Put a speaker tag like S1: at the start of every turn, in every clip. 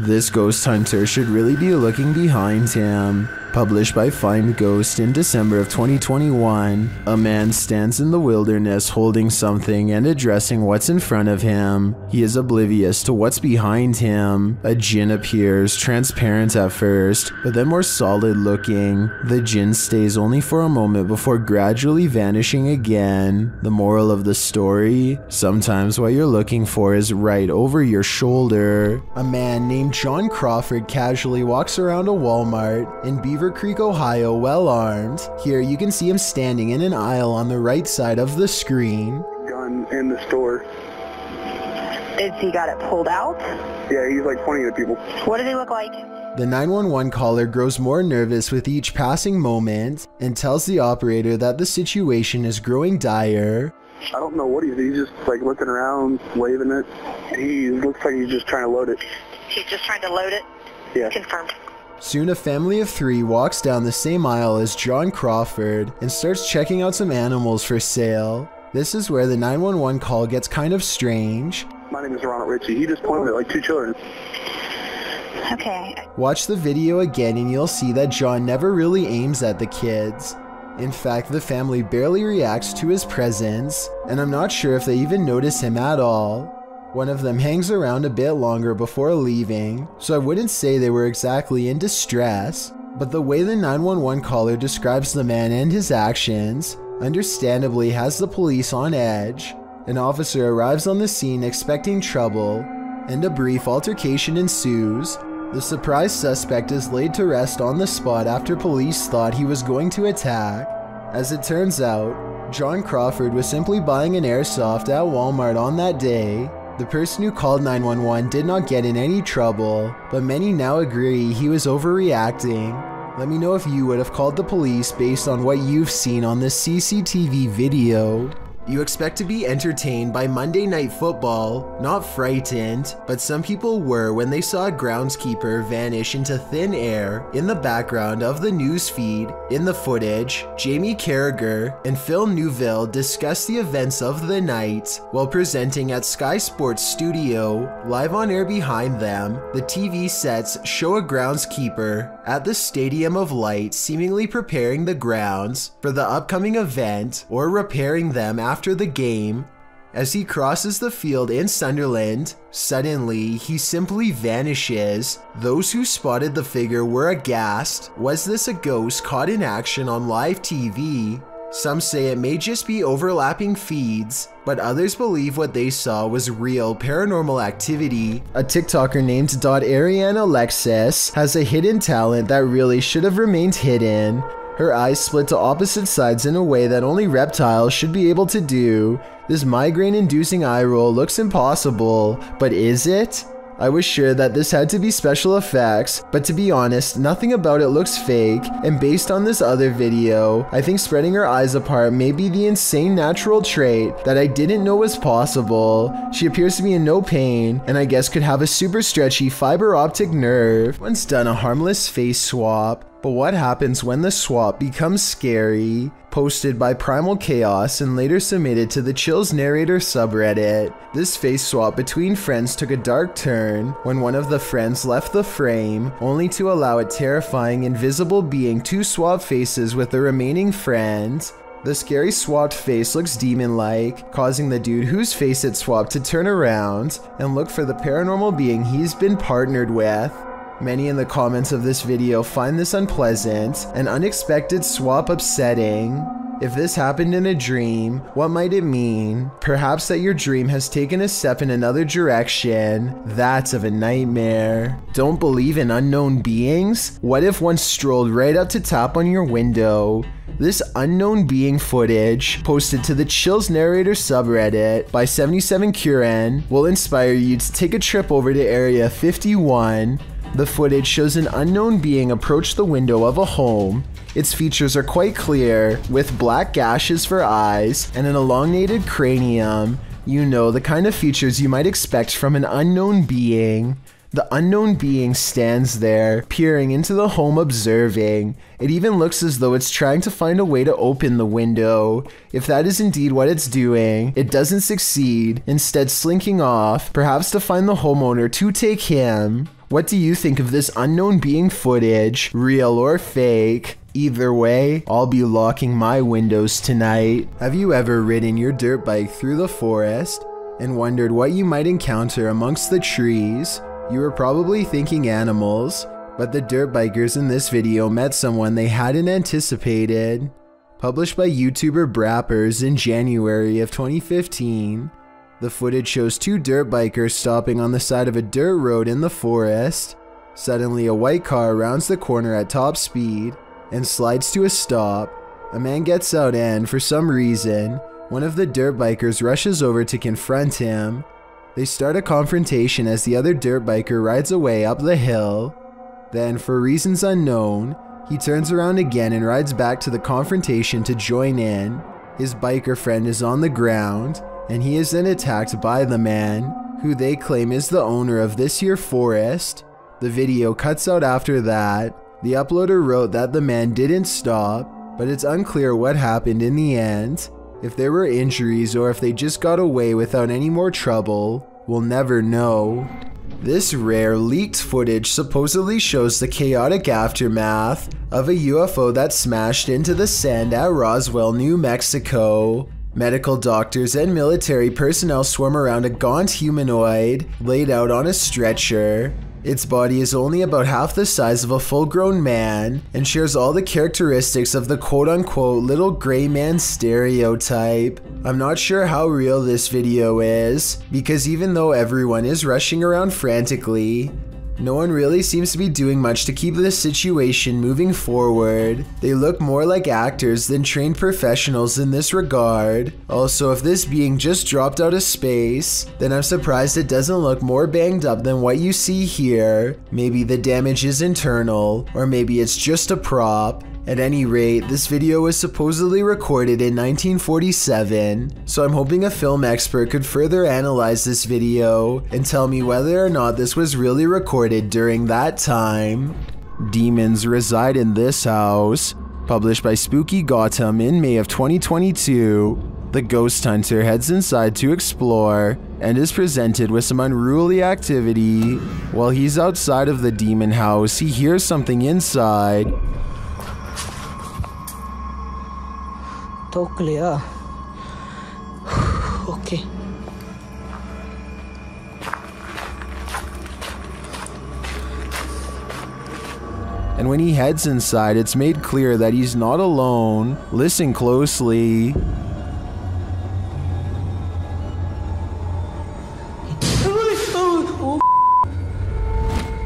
S1: This ghost hunter should really be looking behind him. Published by Find Ghost in December of 2021, a man stands in the wilderness holding something and addressing what's in front of him. He is oblivious to what's behind him. A djinn appears, transparent at first, but then more solid looking. The djinn stays only for a moment before gradually vanishing again. The moral of the story? Sometimes what you're looking for is right over your shoulder. A man named John Crawford casually walks around a Walmart in Beaver Creek, Ohio, well armed. Here you can see him standing in an aisle on the right side of the screen.
S2: Gun in the store.
S3: Is he got it pulled out?
S2: Yeah, he's like pointing at people.
S3: What does he look like?
S1: The 911 caller grows more nervous with each passing moment and tells the operator that the situation is growing dire.
S2: I don't know what he's just like looking around, waving it. He looks like he's just trying to load it.
S3: He's just trying to load it?
S2: Yeah.
S3: Confirmed.
S1: Soon a family of 3 walks down the same aisle as John Crawford and starts checking out some animals for sale. This is where the 911 call gets kind of strange.
S2: My name is Ronald Ritchie. He just pointed at like 2 children.
S3: Okay.
S1: Watch the video again and you'll see that John never really aims at the kids. In fact, the family barely reacts to his presence, and I'm not sure if they even notice him at all. One of them hangs around a bit longer before leaving, so I wouldn't say they were exactly in distress, but the way the 911 caller describes the man and his actions understandably has the police on edge. An officer arrives on the scene expecting trouble, and a brief altercation ensues. The surprised suspect is laid to rest on the spot after police thought he was going to attack. As it turns out, John Crawford was simply buying an airsoft at Walmart on that day. The person who called 911 did not get in any trouble, but many now agree he was overreacting. Let me know if you would have called the police based on what you've seen on this CCTV video. You expect to be entertained by Monday Night Football, not frightened, but some people were when they saw a groundskeeper vanish into thin air in the background of the news feed. In the footage, Jamie Carragher and Phil Neuville discuss the events of the night while presenting at Sky Sports Studio. Live on air behind them, the TV sets show a groundskeeper at the Stadium of Light seemingly preparing the grounds for the upcoming event or repairing them after the game. As he crosses the field in Sunderland, suddenly he simply vanishes. Those who spotted the figure were aghast. Was this a ghost caught in action on live TV? Some say it may just be overlapping feeds, but others believe what they saw was real paranormal activity. A TikToker named Ariane Alexis has a hidden talent that really should have remained hidden. Her eyes split to opposite sides in a way that only reptiles should be able to do. This migraine-inducing eye roll looks impossible, but is it? I was sure that this had to be special effects, but to be honest, nothing about it looks fake, and based on this other video, I think spreading her eyes apart may be the insane natural trait that I didn't know was possible. She appears to be in no pain, and I guess could have a super stretchy fiber optic nerve. Once done a harmless face swap, but what happens when the swap becomes scary? Posted by Primal Chaos and later submitted to the Chills Narrator subreddit. This face swap between friends took a dark turn when one of the friends left the frame, only to allow a terrifying invisible being to swap faces with the remaining friend. The scary swapped face looks demon-like, causing the dude whose face it swapped to turn around and look for the paranormal being he's been partnered with. Many in the comments of this video find this unpleasant and unexpected swap upsetting. If this happened in a dream, what might it mean? Perhaps that your dream has taken a step in another direction. That's of a nightmare. Don't believe in unknown beings? What if one strolled right up to tap on your window? This unknown being footage, posted to the Chills Narrator subreddit by 77Kuren, will inspire you to take a trip over to Area 51. The footage shows an unknown being approach the window of a home. Its features are quite clear, with black gashes for eyes and an elongated cranium. You know, the kind of features you might expect from an unknown being. The unknown being stands there, peering into the home, observing. It even looks as though it's trying to find a way to open the window. If that is indeed what it's doing, it doesn't succeed, instead slinking off, perhaps to find the homeowner to take him. What do you think of this unknown being footage, real or fake? Either way, I'll be locking my windows tonight. Have you ever ridden your dirt bike through the forest and wondered what you might encounter amongst the trees? You were probably thinking animals, but the dirt bikers in this video met someone they hadn't anticipated. Published by YouTuber Brappers in January of 2015, the footage shows two dirt bikers stopping on the side of a dirt road in the forest. Suddenly, a white car rounds the corner at top speed and slides to a stop. A man gets out and, for some reason, one of the dirt bikers rushes over to confront him. They start a confrontation as the other dirt biker rides away up the hill. Then, for reasons unknown, he turns around again and rides back to the confrontation to join in. His biker friend is on the ground, and he is then attacked by the man, who they claim is the owner of this here forest. The video cuts out after that. The uploader wrote that the man didn't stop, but it's unclear what happened in the end. If there were injuries or if they just got away without any more trouble, we'll never know. This rare leaked footage supposedly shows the chaotic aftermath of a UFO that smashed into the sand at Roswell, New Mexico. Medical doctors and military personnel swarm around a gaunt humanoid laid out on a stretcher. Its body is only about half the size of a full-grown man and shares all the characteristics of the quote-unquote little gray man stereotype. I'm not sure how real this video is, because even though everyone is rushing around frantically, no one really seems to be doing much to keep this situation moving forward. They look more like actors than trained professionals in this regard. Also, if this being just dropped out of space, then I'm surprised it doesn't look more banged up than what you see here. Maybe the damage is internal, or maybe it's just a prop. At any rate, this video was supposedly recorded in 1947, so I'm hoping a film expert could further analyze this video and tell me whether or not this was really recorded during that time. Demons reside in this house. Published by Spooky Gotham in May of 2022, the ghost hunter heads inside to explore and is presented with some unruly activity. While he's outside of the demon house, he hears something inside.
S4: तो clear. Okay.
S1: And when he heads inside, it's made clear that he's not alone. Listen closely.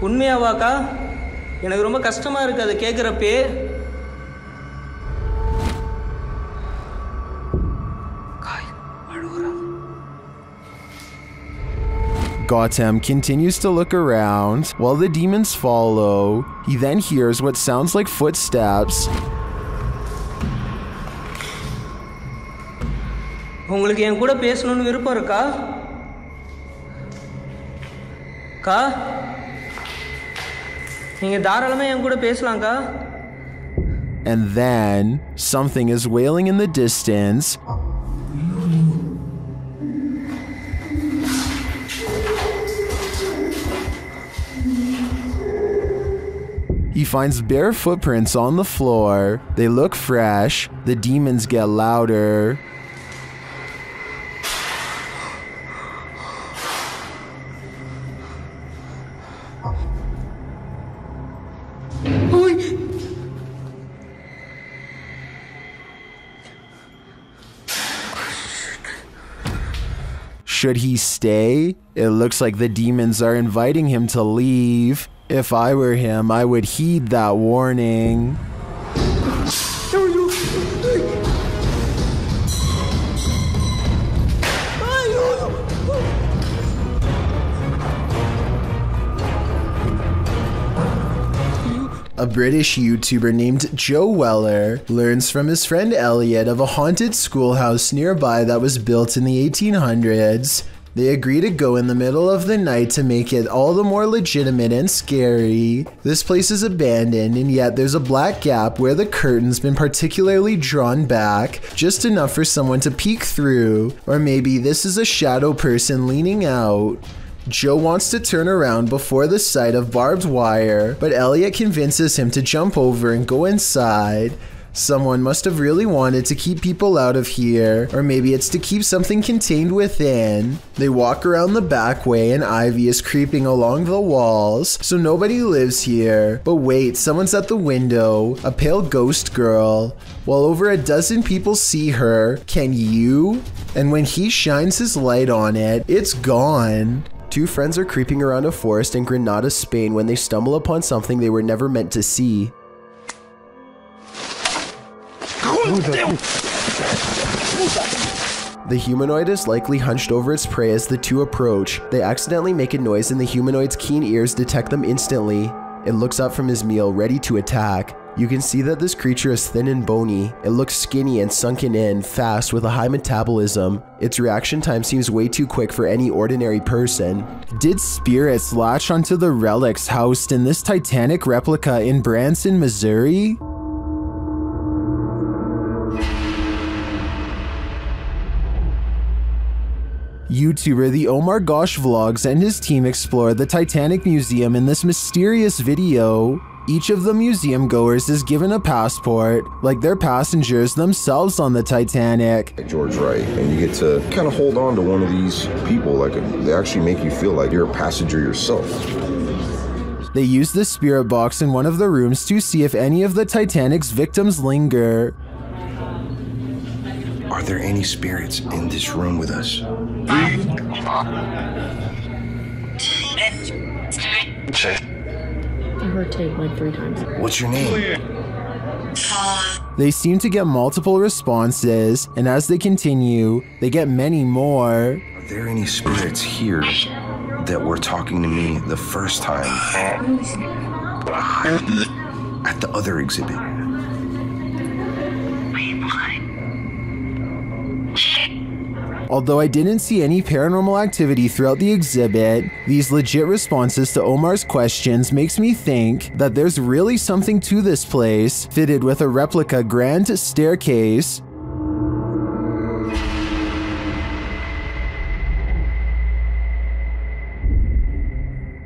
S4: உண்மையாவாக்கா எனக்கு ரொம்ப கஷ்டமா இருக்கு அதை கேக்குறப்பே.
S1: Gotham continues to look around while the demons follow. He then hears what sounds like footsteps.
S4: உங்களுக்கு என் கூட பேசணும்னு விருப்பம் இருக்கா? கா? நீங்க தாராளமா என் கூட பேசலாம்க்கா.
S1: And then something is wailing in the distance. He finds bare footprints on the floor. They look fresh. The demons get louder. Should he stay? It looks like the demons are inviting him to leave. If I were him, I would heed that warning. A British YouTuber named Joe Weller learns from his friend Elliot of a haunted schoolhouse nearby that was built in the 1800s. They agree to go in the middle of the night to make it all the more legitimate and scary. This place is abandoned, and yet there's a black gap where the curtain's been particularly drawn back, just enough for someone to peek through, or maybe this is a shadow person leaning out. Joe wants to turn around before the sight of barbed wire, but Elliot convinces him to jump over and go inside. Someone must have really wanted to keep people out of here, or maybe it's to keep something contained within. They walk around the back way and Ivy is creeping along the walls, so nobody lives here. But wait, someone's at the window, a pale ghost girl. While over a dozen people see her, can you? And when he shines his light on it, it's gone. Two friends are creeping around a forest in Granada, Spain when they stumble upon something they were never meant to see. The humanoid is likely hunched over its prey as the two approach. They accidentally make a noise and the humanoid's keen ears detect them instantly. It looks up from his meal, ready to attack. You can see that this creature is thin and bony. It looks skinny and sunken in, fast with a high metabolism. Its reaction time seems way too quick for any ordinary person. Did spirits latch onto the relics housed in this Titanic replica in Branson, Missouri? YouTuber The Omar Gosh Vlogs and his team explore the Titanic Museum in this mysterious video. Each of the museum goers is given a passport, like they're passengers themselves on the Titanic.
S5: George Wright, and you get to kind of hold on to one of these people, like they actually make you feel like you're a passenger yourself.
S1: They use the spirit box in one of the rooms to see if any of the Titanic's victims linger.
S5: Are there any spirits in this room with us?
S6: I heard tape like 3 times.
S5: What's your name?
S1: They seem to get multiple responses, and as they continue, they get many more.
S5: Are there any spirits here that were talking to me the first time at the other exhibit?
S1: Although I didn't see any paranormal activity throughout the exhibit, these legit responses to Omar's questions makes me think that there's really something to this place, fitted with a replica grand staircase.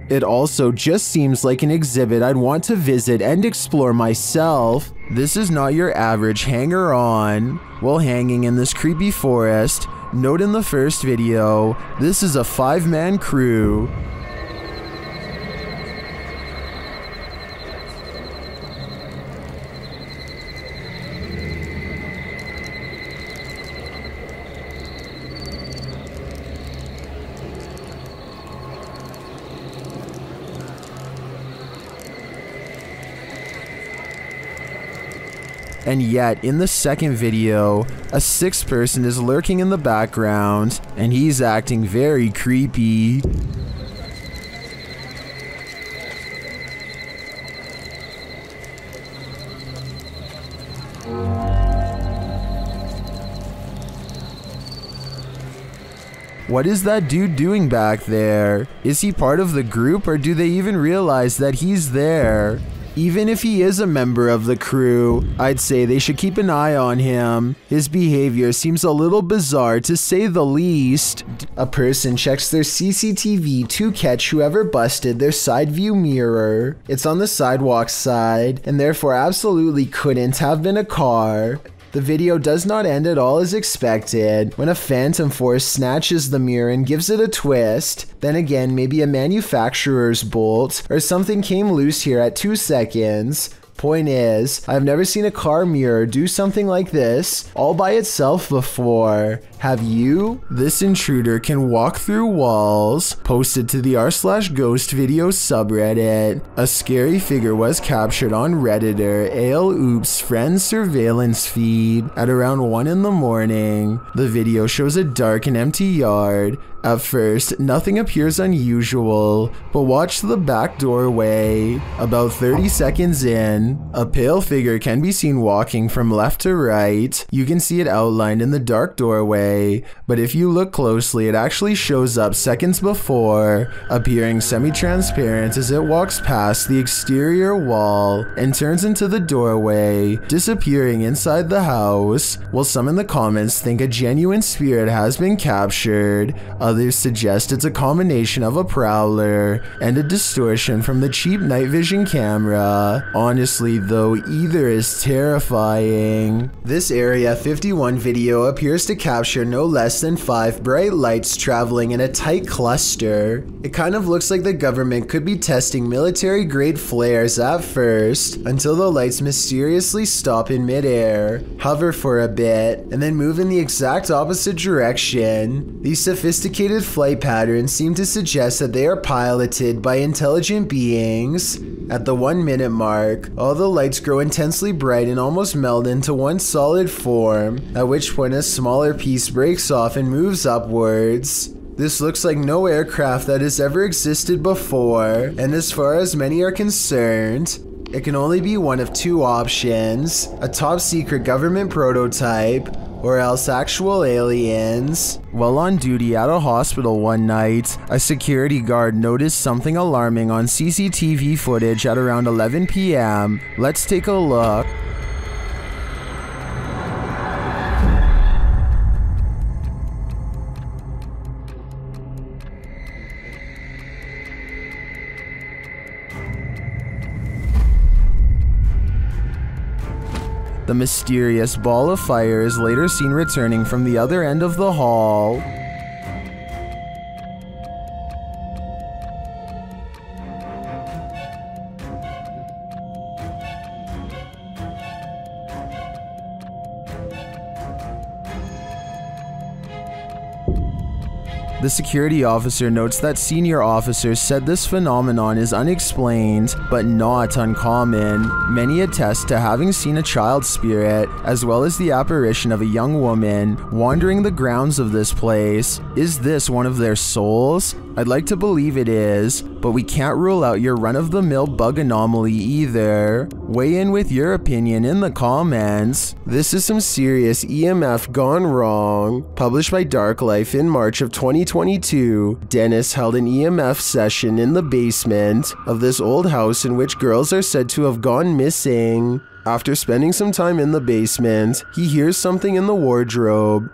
S1: It also just seems like an exhibit I'd want to visit and explore myself. This is not your average hanger-on. While hanging in this creepy forest, note in the first video, this is a 5-man crew. And yet, in the second video, a 6th person is lurking in the background, and he's acting very creepy. What is that dude doing back there? Is he part of the group, or do they even realize that he's there? Even if he is a member of the crew, I'd say they should keep an eye on him. His behavior seems a little bizarre to say the least. A person checks their CCTV to catch whoever busted their side view mirror. It's on the sidewalk side, and therefore absolutely couldn't have been a car. The video does not end at all as expected when a phantom force snatches the mirror and gives it a twist. Then again, maybe a manufacturer's bolt or something came loose here at 2 seconds. Point is, I've never seen a car mirror do something like this all by itself before. Have you? This intruder can walk through walls. Posted to the r/ghost video subreddit. A scary figure was captured on Redditor ALOOP's friend's surveillance feed at around 1 in the morning. The video shows a dark and empty yard. At first, nothing appears unusual, but watch the back doorway. About 30 seconds in, scene. A pale figure can be seen walking from left to right. You can see it outlined in the dark doorway, but if you look closely, it actually shows up seconds before, appearing semi-transparent as it walks past the exterior wall and turns into the doorway, disappearing inside the house. While some in the comments think a genuine spirit has been captured, others suggest it's a combination of a prowler and a distortion from the cheap night vision camera. Honestly though, either is terrifying. This Area 51 video appears to capture no less than 5 bright lights traveling in a tight cluster. It kind of looks like the government could be testing military-grade flares at first, until the lights mysteriously stop in midair, hover for a bit, and then move in the exact opposite direction. These sophisticated flight patterns seem to suggest that they are piloted by intelligent beings. At the 1 minute mark, all the lights grow intensely bright and almost meld into one solid form, at which point a smaller piece breaks off and moves upwards. This looks like no aircraft that has ever existed before, and as far as many are concerned, it can only be one of 2 options: a top secret government prototype, or else actual aliens. While on duty at a hospital one night, a security guard noticed something alarming on CCTV footage at around 11 p.m. Let's take a look. The mysterious ball of fire is later seen returning from the other end of the hall. The security officer notes that senior officers said this phenomenon is unexplained, but not uncommon. Many attest to having seen a child spirit, as well as the apparition of a young woman wandering the grounds of this place. Is this one of their souls? I'd like to believe it is, but we can't rule out your run-of-the-mill bug anomaly either. Weigh in with your opinion in the comments. This is some serious EMF gone wrong. Published by Dark Life in March of 2022, Dennis held an EMF session in the basement of this old house in which girls are said to have gone missing. After spending some time in the basement, he hears something in the wardrobe.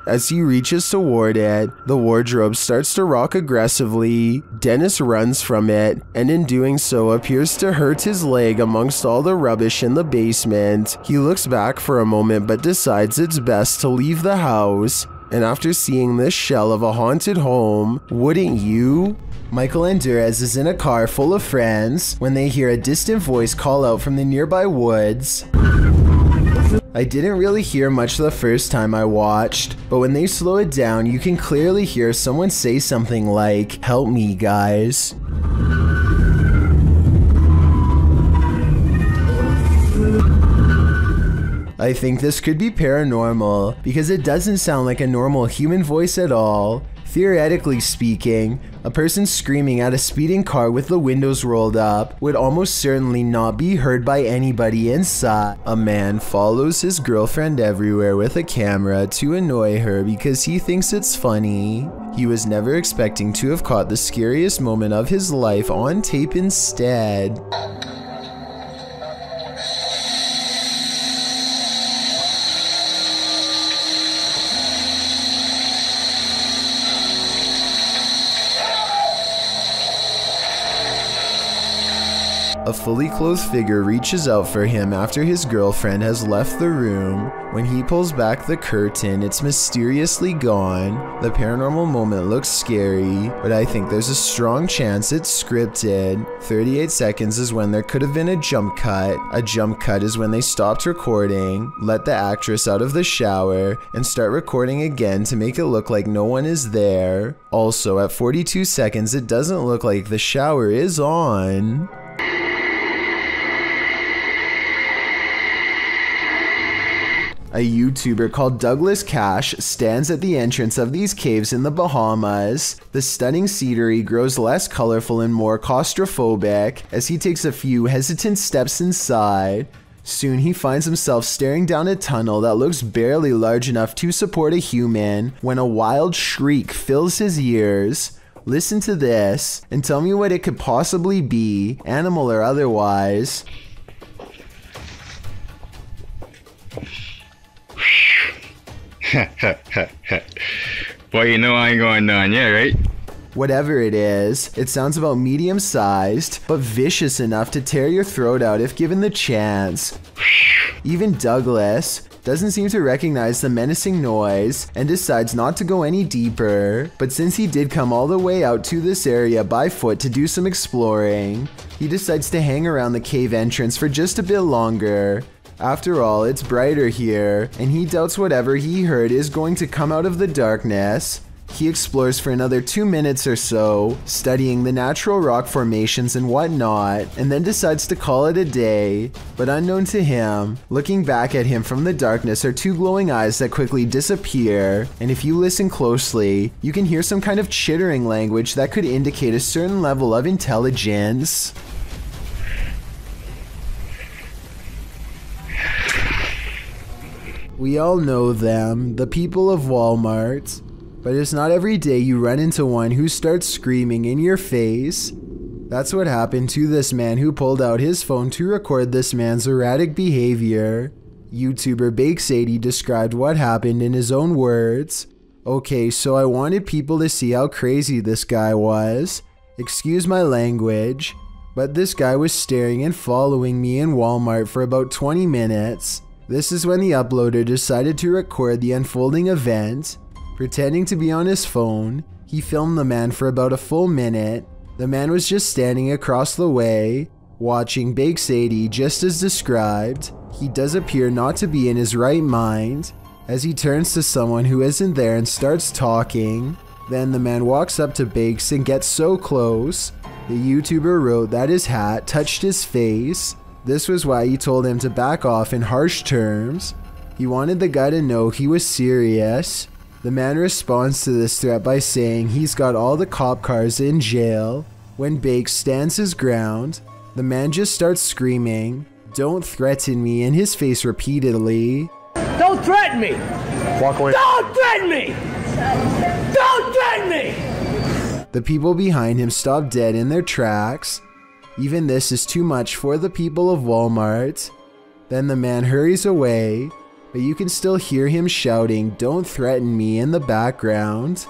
S1: As he reaches toward it, the wardrobe starts to rock aggressively. Dennis runs from it, and in doing so appears to hurt his leg amongst all the rubbish in the basement. He looks back for a moment but decides it's best to leave the house. And after seeing this shell of a haunted home, wouldn't you? Michael and Durez is in a car full of friends when they hear a distant voice call out from the nearby woods. I didn't really hear much the first time I watched, but when they slow it down, you can clearly hear someone say something like, "Help me, guys." I think this could be paranormal because it doesn't sound like a normal human voice at all. Theoretically speaking, a person screaming at a speeding car with the windows rolled up would almost certainly not be heard by anybody inside. A man follows his girlfriend everywhere with a camera to annoy her because he thinks it's funny. He was never expecting to have caught the scariest moment of his life on tape instead. A fully clothed figure reaches out for him after his girlfriend has left the room. When he pulls back the curtain, it's mysteriously gone. The paranormal moment looks scary, but I think there's a strong chance it's scripted. 38 seconds is when there could have been a jump cut. A jump cut is when they stopped recording, let the actress out of the shower, and start recording again to make it look like no one is there. Also, at 42 seconds, it doesn't look like the shower is on. A YouTuber called Douglas Cash stands at the entrance of these caves in the Bahamas. The stunning scenery grows less colorful and more claustrophobic as he takes a few hesitant steps inside. Soon he finds himself staring down a tunnel that looks barely large enough to support a human when a wild shriek fills his ears. Listen to this and tell me what it could possibly be, animal or otherwise.
S6: Well, you know I ain't going down yet, right?
S1: Whatever it is, it sounds about medium-sized, but vicious enough to tear your throat out if given the chance. Even Douglas doesn't seem to recognize the menacing noise and decides not to go any deeper. But since he did come all the way out to this area by foot to do some exploring, he decides to hang around the cave entrance for just a bit longer. After all, it's brighter here, and he doubts whatever he heard is going to come out of the darkness. He explores for another 2 minutes or so, studying the natural rock formations and whatnot, and then decides to call it a day. But unknown to him, looking back at him from the darkness are two glowing eyes that quickly disappear, and if you listen closely, you can hear some kind of chittering language that could indicate a certain level of intelligence. We all know them, the people of Walmart. But it's not every day you run into one who starts screaming in your face. That's what happened to this man who pulled out his phone to record this man's erratic behavior. YouTuber Bakes80 described what happened in his own words. Okay, so I wanted people to see how crazy this guy was. Excuse my language, but this guy was staring and following me in Walmart for about 20 minutes. This is when the uploader decided to record the unfolding event. Pretending to be on his phone, he filmed the man for about a full minute. The man was just standing across the way, watching Bakes80 just as described. He does appear not to be in his right mind, as he turns to someone who isn't there and starts talking. Then the man walks up to Bakes and gets so close. The YouTuber wrote that his hat touched his face. This was why he told him to back off in harsh terms. He wanted the guy to know he was serious. The man responds to this threat by saying he's got all the cop cars in jail. When Bakes stands his ground, the man just starts screaming, "Don't threaten me," in his face repeatedly.
S7: Don't threaten me!
S2: Walk away.
S7: Don't threaten me! Don't threaten me!
S1: The people behind him stop dead in their tracks. Even this is too much for the people of Walmart. Then the man hurries away, but you can still hear him shouting, "Don't threaten me," in the background.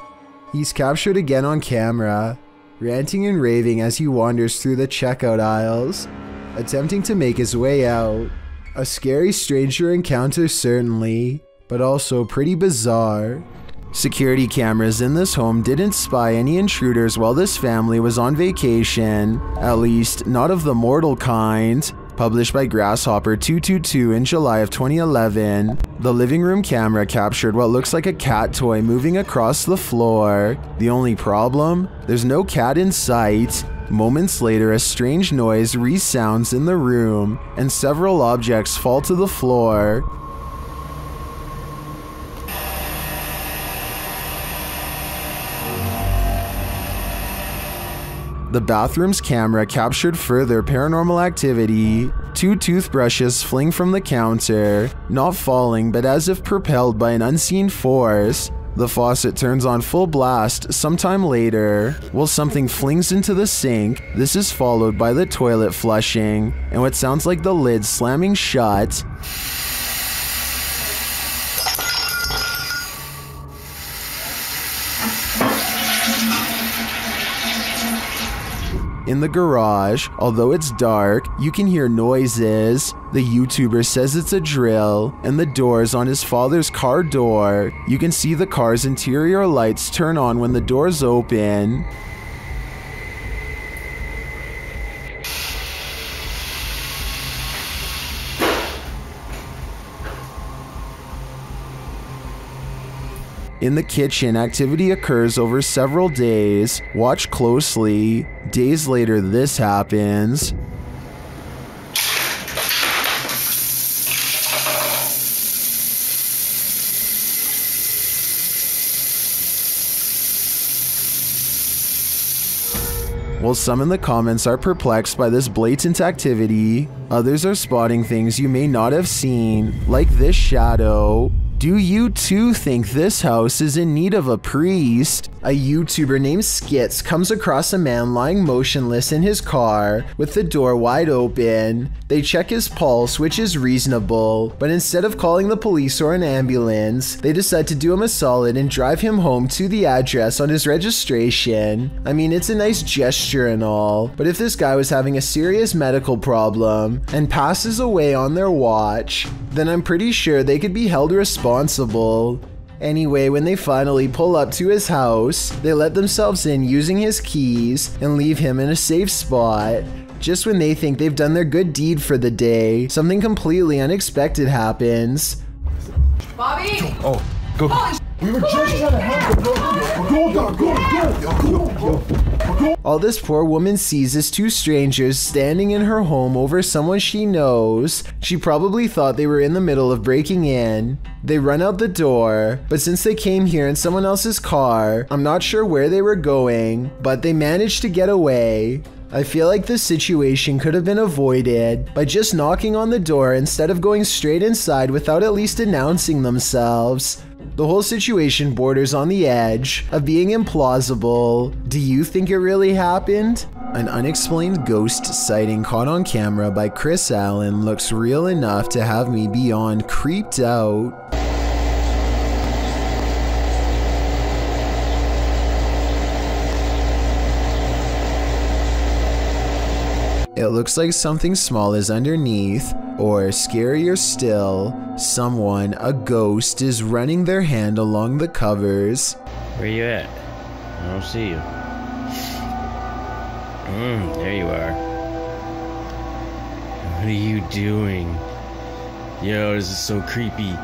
S1: He's captured again on camera, ranting and raving as he wanders through the checkout aisles, attempting to make his way out. A scary stranger encounter certainly, but also pretty bizarre. Security cameras in this home didn't spy any intruders while this family was on vacation, at least not of the mortal kind. Published by Grasshopper 222 in July of 2011, the living room camera captured what looks like a cat toy moving across the floor. The only problem? There's no cat in sight. Moments later, a strange noise resounds in the room, and several objects fall to the floor. The bathroom's camera captured further paranormal activity. Two toothbrushes fling from the counter, not falling but as if propelled by an unseen force. The faucet turns on full blast sometime later, while something flings into the sink. This is followed by the toilet flushing, and what sounds like the lid slamming shut. In the garage, although it's dark, you can hear noises. The YouTuber says it's a drill, and the doors on his father's car door. You can see the car's interior lights turn on when the doors open. In the kitchen, activity occurs over several days. Watch closely. Days later, this happens. While some in the comments are perplexed by this blatant activity, others are spotting things you may not have seen, like this shadow. Do you too think this house is in need of a priest? A YouTuber named Skits comes across a man lying motionless in his car with the door wide open. They check his pulse, which is reasonable, but instead of calling the police or an ambulance, they decide to do him a solid and drive him home to the address on his registration. I mean, it's a nice gesture and all, but if this guy was having a serious medical problem and passes away on their watch, then I'm pretty sure they could be held responsible. Anyway, when they finally pull up to his house, they let themselves in using his keys and leave him in a safe spot. Just when they think they've done their good deed for the day, something completely unexpected happens.
S8: Bobby!
S5: Oh, go. We were just trying to help go.
S1: All this poor woman sees is two strangers standing in her home over someone she knows. She probably thought they were in the middle of breaking in. They run out the door, but since they came here in someone else's car, I'm not sure where they were going, but they managed to get away. I feel like this situation could have been avoided by just knocking on the door instead of going straight inside without at least announcing themselves. The whole situation borders on the edge of being implausible. Do you think it really happened? An unexplained ghost sighting caught on camera by Chris Allen looks real enough to have me beyond creeped out. It looks like something small is underneath, or scarier still, someone, a ghost, is running their hand along the covers.
S9: Where you at? I don't see you. There you are. What are you doing? Yo, this is so creepy.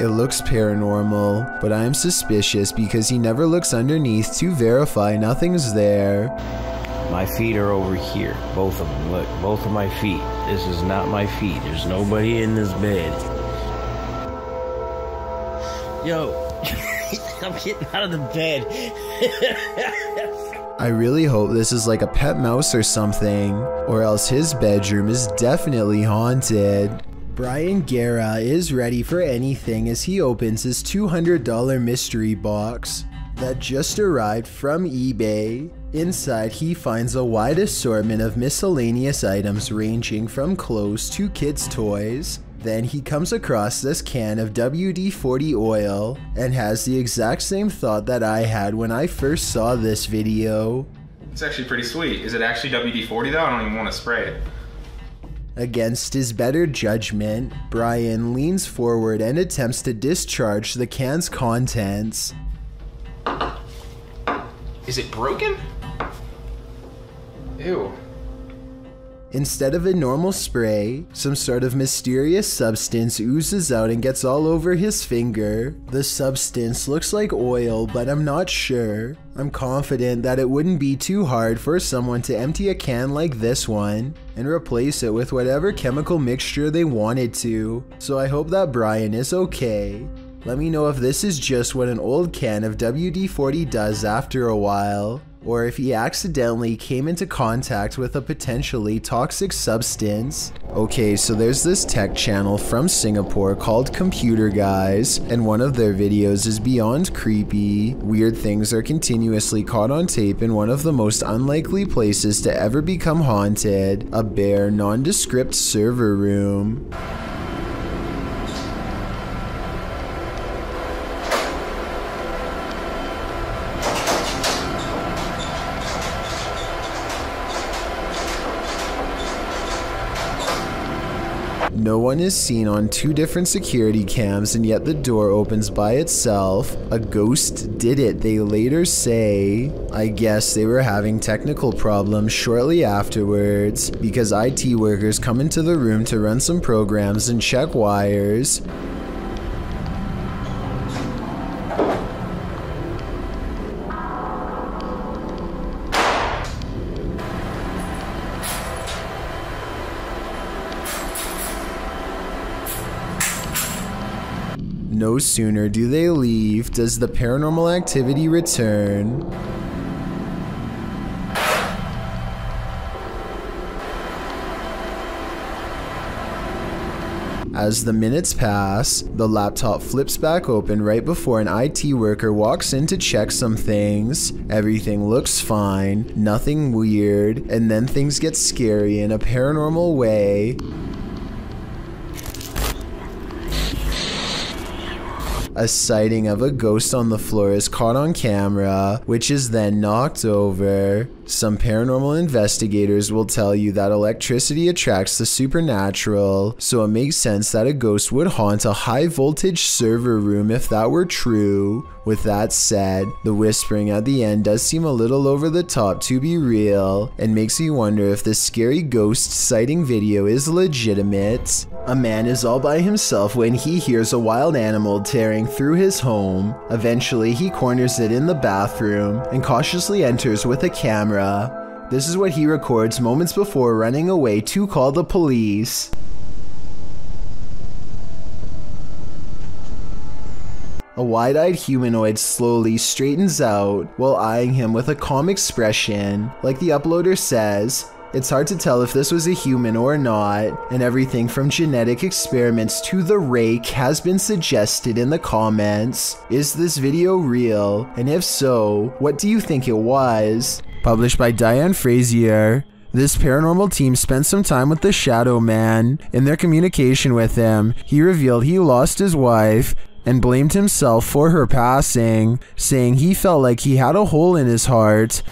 S1: It looks paranormal, but I am suspicious because he never looks underneath to verify nothing's there.
S9: My feet are over here. Both of them. Look, both of my feet. This is not my feet. There's nobody in this bed. Yo, I'm getting out of the bed.
S1: I really hope this is like a pet mouse or something, or else his bedroom is definitely haunted. Brian Guerra is ready for anything as he opens his $200 mystery box that just arrived from eBay. Inside, he finds a wide assortment of miscellaneous items ranging from clothes to kids' toys. Then he comes across this can of WD-40 oil and has the exact same thought that I had when I first saw this video.
S6: It's actually pretty sweet. Is it actually WD-40 though? I don't even want to spray it.
S1: Against his better judgment, Brian leans forward and attempts to discharge the can's contents.
S6: Is it broken? Ew.
S1: Instead of a normal spray, some sort of mysterious substance oozes out and gets all over his finger. The substance looks like oil, but I'm not sure. I'm confident that it wouldn't be too hard for someone to empty a can like this one and replace it with whatever chemical mixture they wanted to. So I hope that Brian is okay. Let me know if this is just what an old can of WD-40 does after a while, or if he accidentally came into contact with a potentially toxic substance. Okay, so there's this tech channel from Singapore called Computer Guys, and one of their videos is beyond creepy. Weird things are continuously caught on tape in one of the most unlikely places to ever become haunted, a bare, nondescript server room. No one is seen on two different security cams, and yet the door opens by itself. A ghost did it, they later say. I guess they were having technical problems shortly afterwards, because IT workers come into the room to run some programs and check wires. No sooner do they leave does the paranormal activity return. As the minutes pass, the laptop flips back open right before an IT worker walks in to check some things. Everything looks fine, nothing weird, and then things get scary in a paranormal way. A sighting of a ghost on the floor is caught on camera, which is then knocked over. Some paranormal investigators will tell you that electricity attracts the supernatural, so it makes sense that a ghost would haunt a high voltage server room if that were true. With that said, the whispering at the end does seem a little over the top to be real, and makes you wonder if this scary ghost sighting video is legitimate. A man is all by himself when he hears a wild animal tearing through his home. Eventually, he corners it in the bathroom and cautiously enters with a camera. This is what he records moments before running away to call the police. A wide-eyed humanoid slowly straightens out while eyeing him with a calm expression. Like the uploader says, it's hard to tell if this was a human or not, and everything from genetic experiments to the rake has been suggested in the comments. Is this video real? And if so, what do you think it was? Published by Diane Frazier. This paranormal team spent some time with the Shadow Man. In their communication with him, he revealed he lost his wife and blamed himself for her passing, saying he felt like he had a hole in his heart.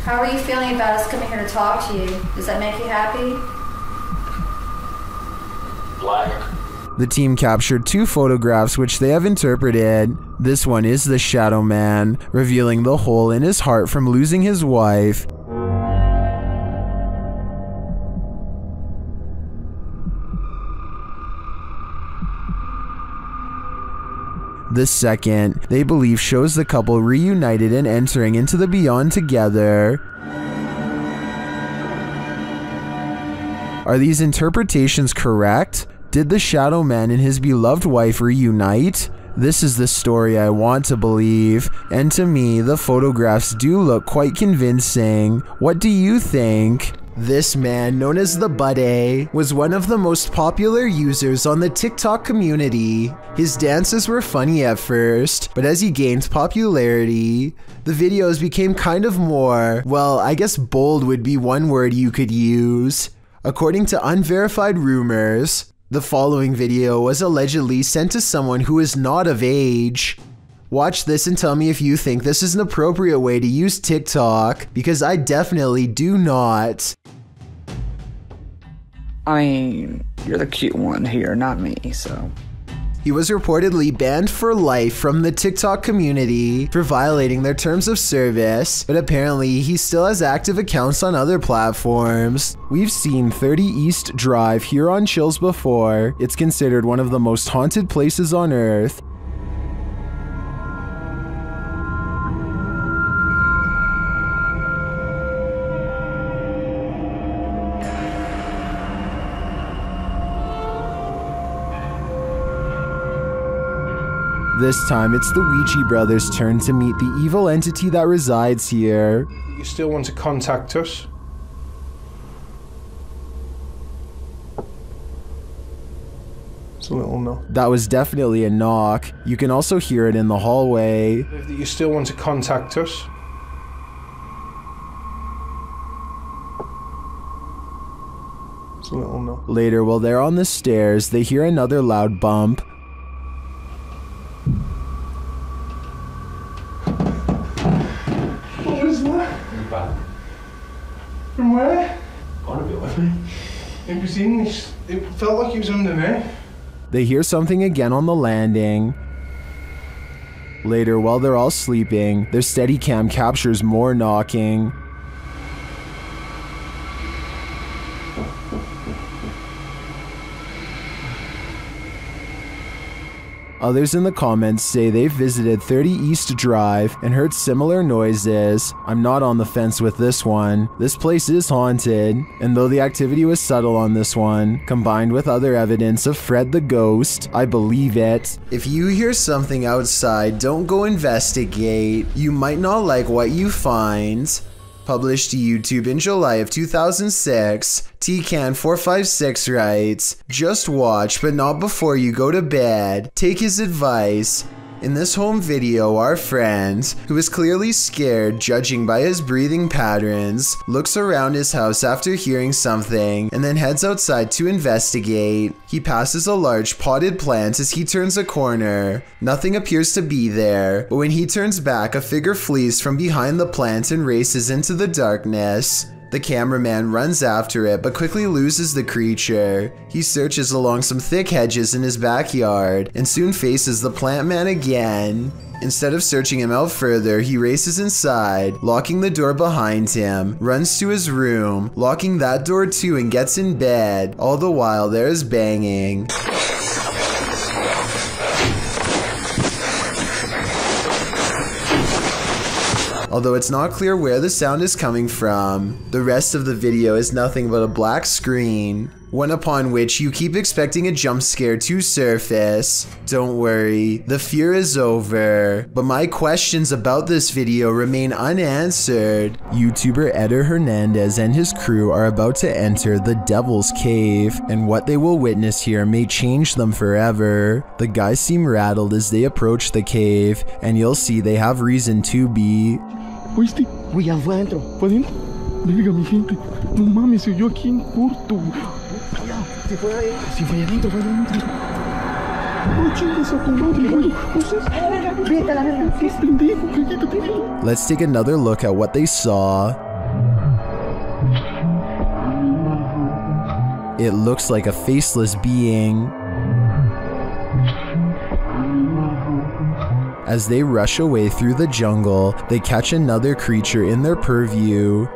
S8: How are you feeling about us coming here to talk to you? Does that make you happy?
S10: Black.
S1: The team captured 2 photographs which they have interpreted. This one is the Shadow Man, revealing the hole in his heart from losing his wife. The second, they believe, shows the couple reunited and entering into the beyond together. Are these interpretations correct? Did the Shadow Man and his beloved wife reunite? This is the story I want to believe, and to me, the photographs do look quite convincing. What do you think? This man, known as the Buddy, was one of the most popular users on the TikTok community. His dances were funny at first, but as he gained popularity, the videos became kind of more, well, I guess bold would be one word you could use. According to unverified rumors, the following video was allegedly sent to someone who is not of age. Watch this and tell me if you think this is an appropriate way to use TikTok, because I definitely do not.
S11: I mean, you're the cute one here, not me, so...
S1: He was reportedly banned for life from the TikTok community for violating their terms of service, but apparently he still has active accounts on other platforms. We've seen 30 East Drive here on Chills before. It's considered one of the most haunted places on Earth. This time, it's the Ouija brothers' turn to meet the evil entity that resides here.
S12: You still want to contact us? It's a little knock.
S1: That was definitely a knock. You can also hear it in the hallway.
S12: If you still want to contact us? It's a little knock.
S1: Later, while they're on the stairs, they hear another loud bump.
S12: What was that? From where?
S10: Gonna be with me.
S12: It was in this. It felt like he was under me.
S1: They hear something again on the landing. Later, while they're all sleeping, their Steadicam captures more knocking. Others in the comments say they've visited 30 East Drive and heard similar noises. I'm not on the fence with this one. This place is haunted, and though the activity was subtle on this one, combined with other evidence of Fred the Ghost, I believe it. If you hear something outside, don't go investigate. You might not like what you find. Published to YouTube in July of 2006, TCan456 writes, "Just watch, but not before you go to bed. Take his advice." In this home video, our friend, who is clearly scared judging by his breathing patterns, looks around his house after hearing something and then heads outside to investigate. He passes a large potted plant as he turns a corner. Nothing appears to be there, but when he turns back, a figure flees from behind the plant and races into the darkness. The cameraman runs after it but quickly loses the creature. He searches along some thick hedges in his backyard and soon faces the plant man again. Instead of searching him out further, he races inside, locking the door behind him, runs to his room, locking that door too, and gets in bed. All the while there is banging. Although it's not clear where the sound is coming from. The rest of the video is nothing but a black screen, one upon which you keep expecting a jump scare to surface. Don't worry, the fear is over. But my questions about this video remain unanswered. YouTuber Eder Hernandez and his crew are about to enter the Devil's Cave, and what they will witness here may change them forever. The guys seem rattled as they approach the cave, and you'll see they have reason to be.
S13: ¿Oíste? Güey, ya fue adentro. ¿Fue adentro? Verga, mi gente. No mames, se oyó aquí en corto. ¿Se fue ahí? Sí, fue adentro, fue adentro. ¡Oh, chingas a tu madre, güey! No sé. Vete a la verga. ¡Qué pendejo! ¡Cállate!
S1: Let's take another look at what they saw. It looks like a faceless being. As they rush away through the jungle, they catch another creature in their purview.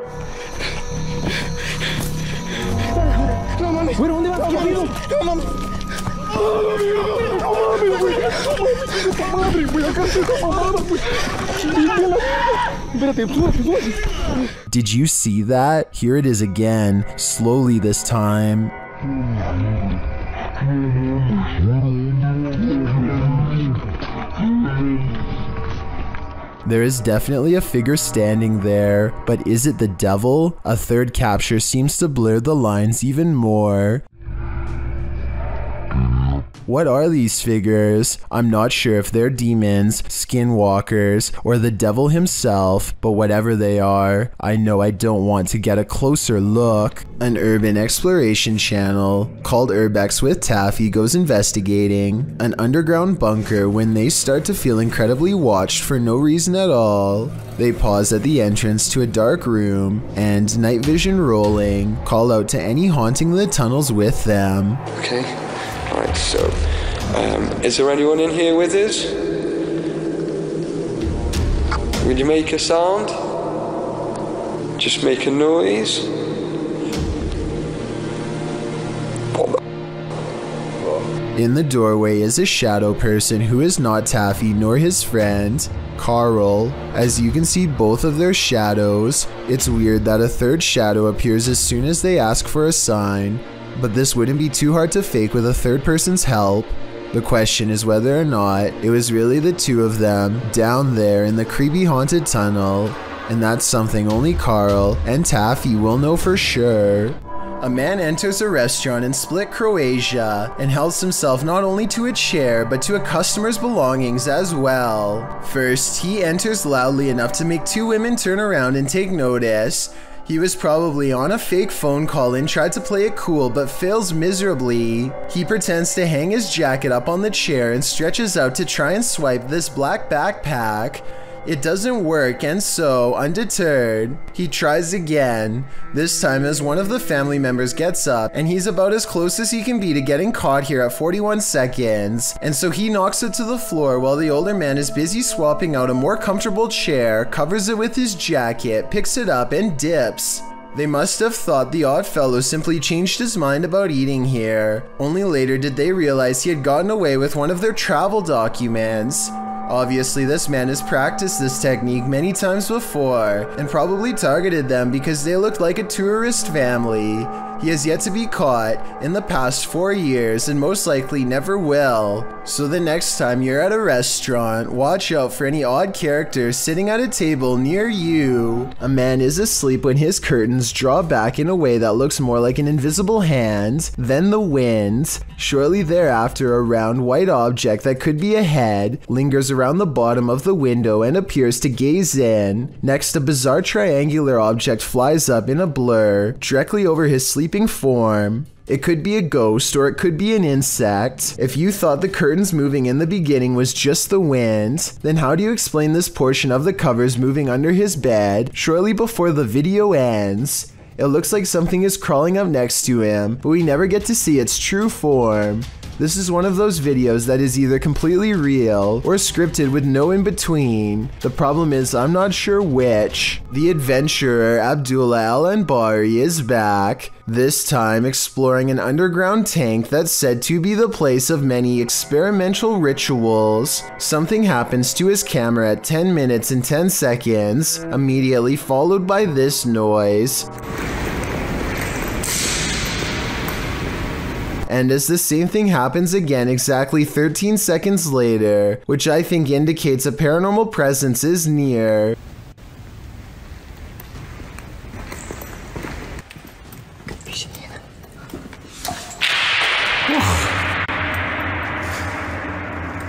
S1: Did you see that? Here it is again, slowly this time. There is definitely a figure standing there, but is it the devil? A third capture seems to blur the lines even more. What are these figures? I'm not sure if they're demons, skinwalkers, or the devil himself, but whatever they are, I know I don't want to get a closer look. An urban exploration channel called Urbex with Taffy goes investigating an underground bunker when they start to feel incredibly watched for no reason at all. They pause at the entrance to a dark room and, night vision rolling, call out to any haunting the tunnels with them.
S14: Okay. Right, so, is there anyone in here with us? Will you make a sound? Just make a noise?
S1: In the doorway is a shadow person who is not Taffy nor his friend, Carl. As you can see both of their shadows. It's weird that a third shadow appears as soon as they ask for a sign. But this wouldn't be too hard to fake with a third person's help. The question is whether or not it was really the two of them down there in the creepy haunted tunnel, and that's something only Carl and Taffy will know for sure. A man enters a restaurant in Split, Croatia, and helps himself not only to a chair, but to a customer's belongings as well. First, he enters loudly enough to make two women turn around and take notice. He was probably on a fake phone call and tried to play it cool but fails miserably. He pretends to hang his jacket up on the chair and stretches out to try and swipe this black backpack. It doesn't work, and so, undeterred, he tries again, this time as one of the family members gets up, and he's about as close as he can be to getting caught here at 41 seconds, and so he knocks it to the floor while the older man is busy swapping out a more comfortable chair, covers it with his jacket, picks it up, and dips. They must have thought the odd fellow simply changed his mind about eating here. Only later did they realize he had gotten away with one of their travel documents. Obviously, this man has practiced this technique many times before and probably targeted them because they looked like a tourist family. He has yet to be caught in the past 4 years and most likely never will. So the next time you're at a restaurant, watch out for any odd characters sitting at a table near you. A man is asleep when his curtains draw back in a way that looks more like an invisible hand than the wind. Shortly thereafter, a round white object that could be a head lingers around the bottom of the window and appears to gaze in. Next, a bizarre triangular object flies up in a blur directly over his sleeping form. It could be a ghost or it could be an insect. If you thought the curtains moving in the beginning was just the wind, then how do you explain this portion of the covers moving under his bed shortly before the video ends? It looks like something is crawling up next to him, but we never get to see its true form. This is one of those videos that is either completely real or scripted with no in between. The problem is I'm not sure which. The adventurer Abdullah Al-Anbari is back, this time exploring an underground tank that's said to be the place of many experimental rituals. Something happens to his camera at 10 minutes and 10 seconds, immediately followed by this noise. And as the same thing happens again exactly 13 seconds later, which I think indicates a paranormal presence is near.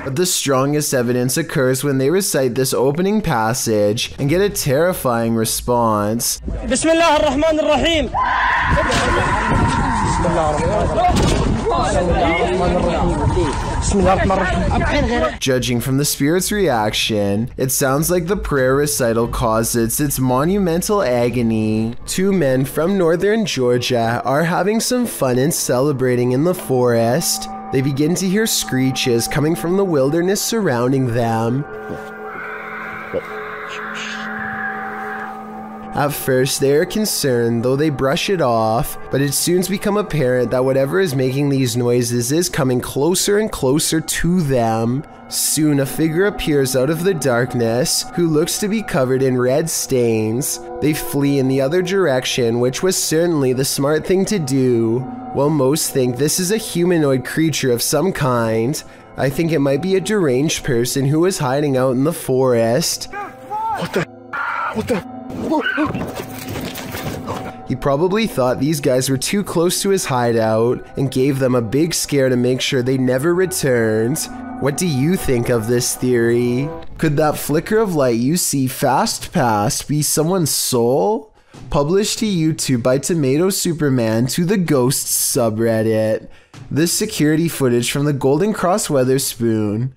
S1: But the strongest evidence occurs when they recite this opening passage and get a terrifying response.
S7: Bismillah ar-Rahman ar-Rahim.
S1: Judging from the spirit's reaction, it sounds like the prayer recital causes its monumental agony. Two men from northern Georgia are having some fun and celebrating in the forest. They begin to hear screeches coming from the wilderness surrounding them. At first, they are concerned, though they brush it off, but it soon becomes apparent that whatever is making these noises is coming closer and closer to them. Soon, a figure appears out of the darkness, who looks to be covered in red stains. They flee in the other direction, which was certainly the smart thing to do. While most think this is a humanoid creature of some kind, I think it might be a deranged person who is hiding out in the forest. What the? He probably thought these guys were too close to his hideout and gave them a big scare to make sure they never returned. What do you think of this theory? Could that flicker of light you see fast past be someone's soul? Published to YouTube by Tomato Superman to the Ghosts subreddit. This security footage from the Golden Cross Weatherspoon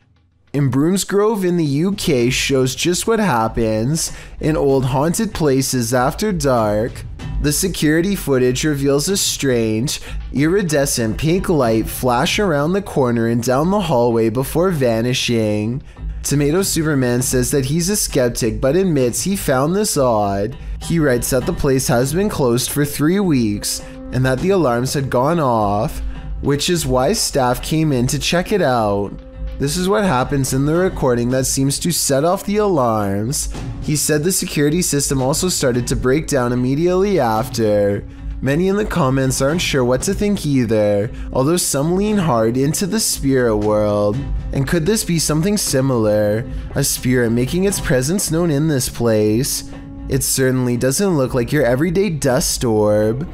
S1: in Broomsgrove in the UK shows just what happens in old haunted places after dark. The security footage reveals a strange, iridescent pink light flash around the corner and down the hallway before vanishing. Tomato Superman says that he's a skeptic but admits he found this odd. He writes that the place has been closed for 3 weeks and that the alarms had gone off, which is why staff came in to check it out. This is what happens in the recording that seems to set off the alarms. He said the security system also started to break down immediately after. Many in the comments aren't sure what to think either, although some lean hard into the spirit world. And could this be something similar? A spirit making its presence known in this place? It certainly doesn't look like your everyday dust orb.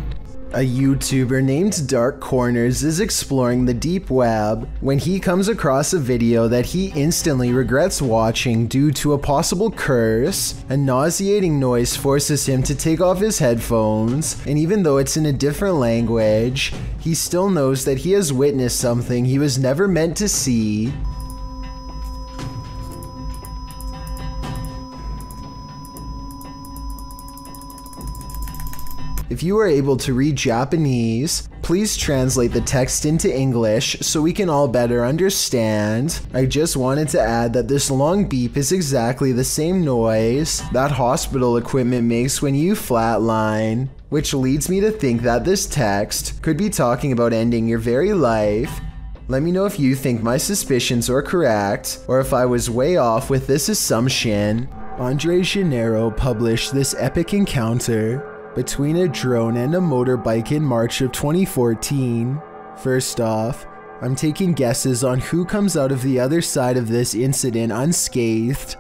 S1: A YouTuber named Dark Corners is exploring the deep web when he comes across a video that he instantly regrets watching due to a possible curse. A nauseating noise forces him to take off his headphones, and even though it's in a different language, he still knows that he has witnessed something he was never meant to see. If you are able to read Japanese, please translate the text into English so we can all better understand. I just wanted to add that this long beep is exactly the same noise that hospital equipment makes when you flatline, which leads me to think that this text could be talking about ending your very life. Let me know if you think my suspicions are correct, or if I was way off with this assumption. Andre Gennaro published this epic encounter between a drone and a motorbike in March of 2014. First off, I'm taking guesses on who comes out of the other side of this incident unscathed.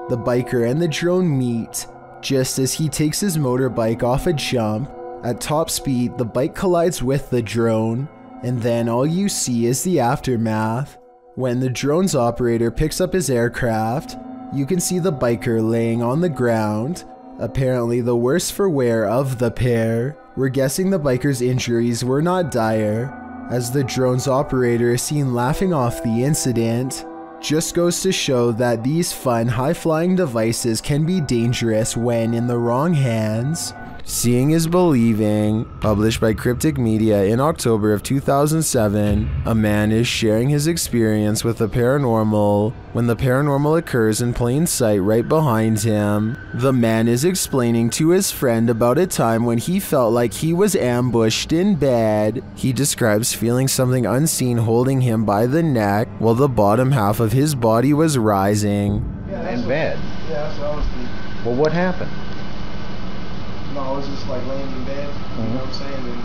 S1: The biker and the drone meet just as he takes his motorbike off a jump. At top speed, the bike collides with the drone, and then all you see is the aftermath. When the drone's operator picks up his aircraft, you can see the biker laying on the ground, apparently the worse for wear of the pair. We're guessing the biker's injuries were not dire, as the drone's operator is seen laughing off the incident. Just goes to show that these fun, high-flying devices can be dangerous when in the wrong hands. Seeing is Believing, published by Cryptic Media in October of 2007, a man is sharing his experience with the paranormal when the paranormal occurs in plain sight right behind him. The man is explaining to his friend about a time when he felt like he was ambushed in bed. He describes feeling something unseen holding him by the neck while the bottom half of his body was rising.
S13: In bed? Yeah, that's what I was thinking.
S9: Well, what happened?
S13: No, I was just like laying in bed, you know what I'm saying, and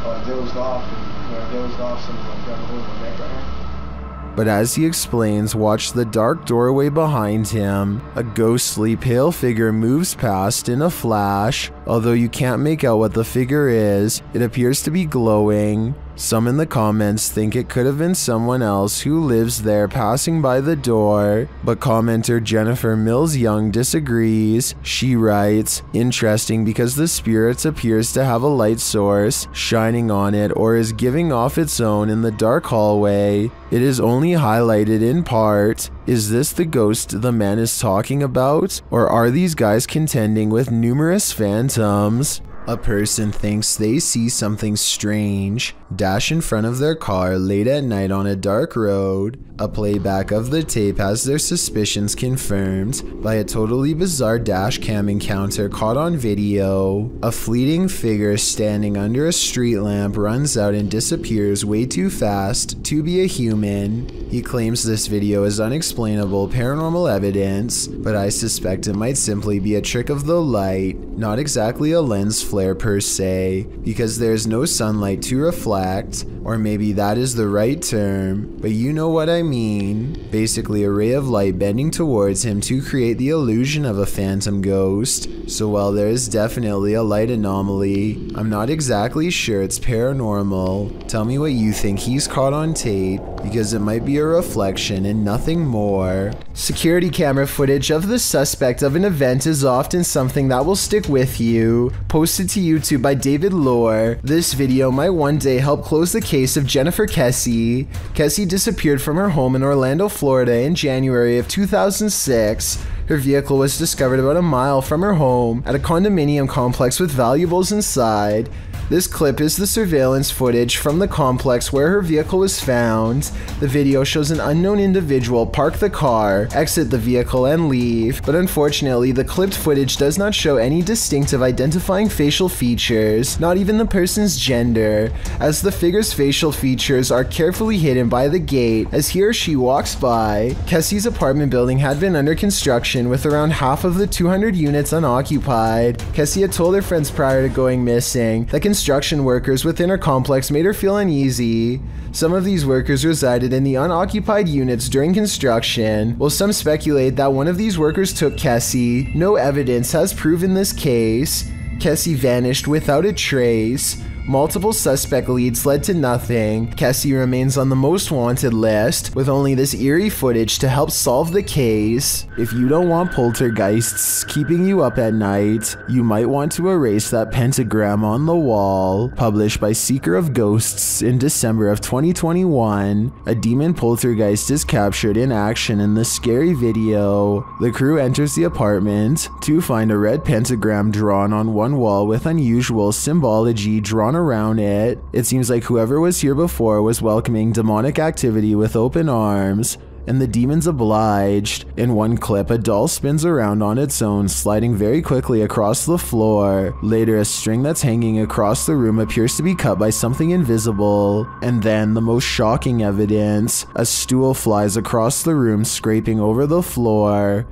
S13: I dozed off, and when I dozed off, something like grabbed a hold of my neck right here.
S1: But as he explains, watch the dark doorway behind him. A ghostly pale figure moves past in a flash. Although you can't make out what the figure is, it appears to be glowing. Some in the comments think it could have been someone else who lives there passing by the door, but commenter Jennifer Mills Young disagrees. She writes, "Interesting because the spirit appears to have a light source shining on it or is giving off its own in the dark hallway. It is only highlighted in part. Is this the ghost the man is talking about? Or are these guys contending with numerous phantoms?" A person thinks they see something strange dash in front of their car late at night on a dark road. A playback of the tape has their suspicions confirmed by a totally bizarre dash cam encounter caught on video. A fleeting figure standing under a street lamp runs out and disappears way too fast to be a human. He claims this video is unexplainable paranormal evidence, but I suspect it might simply be a trick of the light, not exactly a lens flare per se, because there's no sunlight to reflect, or maybe that is the right term, but you know what I mean. Basically a ray of light bending towards him to create the illusion of a phantom ghost. So while there is definitely a light anomaly, I'm not exactly sure it's paranormal. Tell me what you think he's caught on tape, because it might be a reflection and nothing more. Security camera footage of the suspect of an event is often something that will stick with you. Posted to YouTube by David Lohr, this video might one day help close the case of Jennifer Kessie. Kessie disappeared from her home in Orlando, Florida in January of 2006. Her vehicle was discovered about a mile from her home at a condominium complex with valuables inside. This clip is the surveillance footage from the complex where her vehicle was found. The video shows an unknown individual park the car, exit the vehicle, and leave, but unfortunately the clipped footage does not show any distinctive identifying facial features, not even the person's gender, as the figure's facial features are carefully hidden by the gate as he or she walks by. Kessie's apartment building had been under construction with around half of the 200 units unoccupied. Kessie had told her friends prior to going missing that construction workers within her complex made her feel uneasy. Some of these workers resided in the unoccupied units during construction, while some speculate that one of these workers took Kessie. No evidence has proven this case. Kessie vanished without a trace. Multiple suspect leads led to nothing. Kessie remains on the most wanted list, with only this eerie footage to help solve the case. If you don't want poltergeists keeping you up at night, you might want to erase that pentagram on the wall. Published by Seeker of Ghosts in December of 2021, a demon poltergeist is captured in action in the scary video. The crew enters the apartment to find a red pentagram drawn on one wall with unusual symbology drawn around it. It seems like whoever was here before was welcoming demonic activity with open arms. and the demons obliged. In one clip, a doll spins around on its own, sliding very quickly across the floor. Later, a string that's hanging across the room appears to be cut by something invisible. And then, the most shocking evidence, a stool flies across the room, scraping over the floor.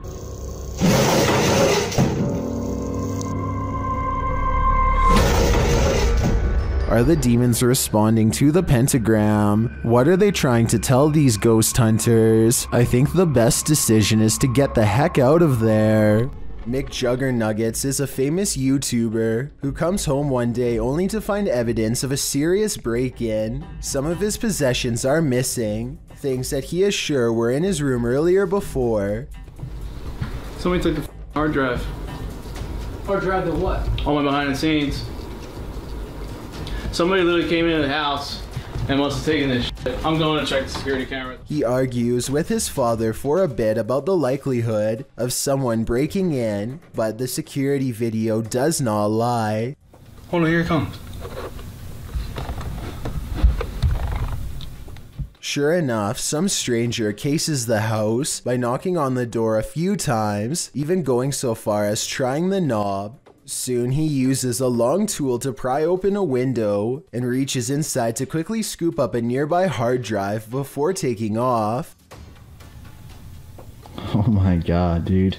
S1: Are the demons responding to the pentagram? What are they trying to tell these ghost hunters? I think the best decision is to get the heck out of there. McJuggernuggets is a famous YouTuber who comes home one day only to find evidence of a serious break-in. Some of his possessions are missing, things that he is sure were in his room earlier before.
S15: Somebody took the hard drive.
S4: Hard drive to what?
S15: All my behind the scenes. Somebody literally came into the house and must have taken this shit. I'm going to check the security camera.
S1: He argues with his father for a bit about the likelihood of someone breaking in, but the security video does not lie.
S15: Hold on, here it comes.
S1: Sure enough, some stranger cases the house by knocking on the door a few times, even going so far as trying the knob. Soon he uses a long tool to pry open a window and reaches inside to quickly scoop up a nearby hard drive before taking off.
S13: Oh my god, dude.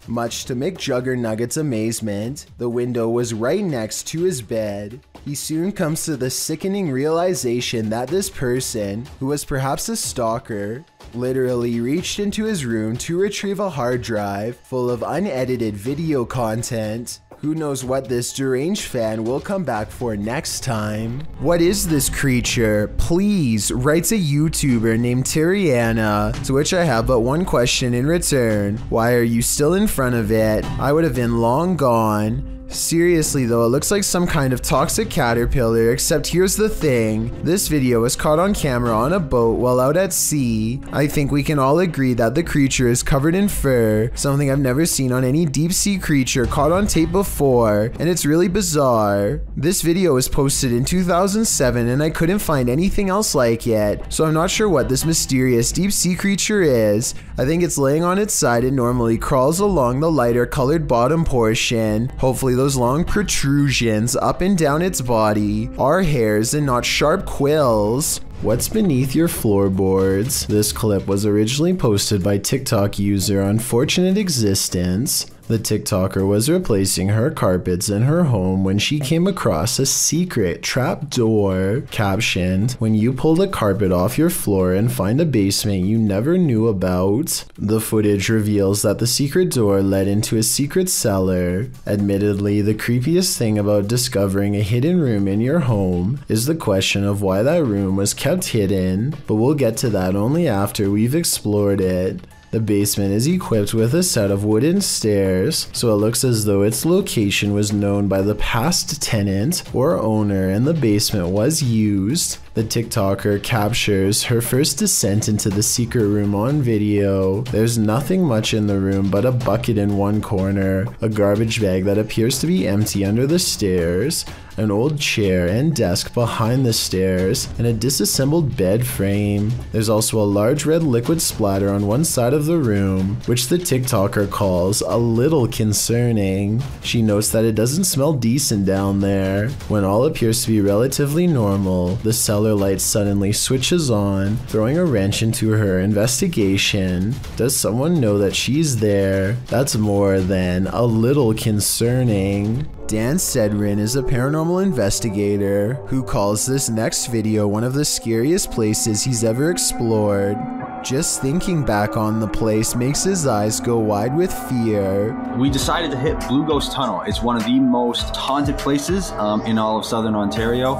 S1: Much to McJuggernuggets' amazement, the window was right next to his bed. He soon comes to the sickening realization that this person, who was perhaps a stalker, literally reached into his room to retrieve a hard drive full of unedited video content. Who knows what this deranged fan will come back for next time? What is this creature? Please, writes a YouTuber named Terriana, to which I have but one question in return. Why are you still in front of it? I would have been long gone. Seriously though, it looks like some kind of toxic caterpillar, except here's the thing. This video was caught on camera on a boat while out at sea. I think we can all agree that the creature is covered in fur, something I've never seen on any deep sea creature caught on tape before, and it's really bizarre. This video was posted in 2007 and I couldn't find anything else like it, so I'm not sure what this mysterious deep sea creature is. I think it's laying on its side and normally crawls along the lighter colored bottom portion. Hopefully those long protrusions up and down its body are hairs and not sharp quills. What's beneath your floorboards? This clip was originally posted by TikTok user Unfortunate Existence. The TikToker was replacing her carpets in her home when she came across a secret trap door captioned, "When you pull the carpet off your floor and find a basement you never knew about." The footage reveals that the secret door led into a secret cellar. Admittedly, the creepiest thing about discovering a hidden room in your home is the question of why that room was kept hidden, but we'll get to that only after we've explored it. The basement is equipped with a set of wooden stairs, so it looks as though its location was known by the past tenant or owner and the basement was used. The TikToker captures her first descent into the secret room on video. There's nothing much in the room but a bucket in one corner, a garbage bag that appears to be empty under the stairs, an old chair and desk behind the stairs, and a disassembled bed frame. There's also a large red liquid splatter on one side of the room, which the TikToker calls a little concerning. She notes that it doesn't smell decent down there. When all appears to be relatively normal, the cellar light suddenly switches on, throwing a wrench into her investigation. Does someone know that she's there? That's more than a little concerning. Dan Sedrin is a paranormal investigator who calls this next video one of the scariest places he's ever explored. Just thinking back on the place makes his eyes go wide with fear.
S16: We decided to hit Blue Ghost Tunnel. It's one of the most haunted places in all of Southern Ontario,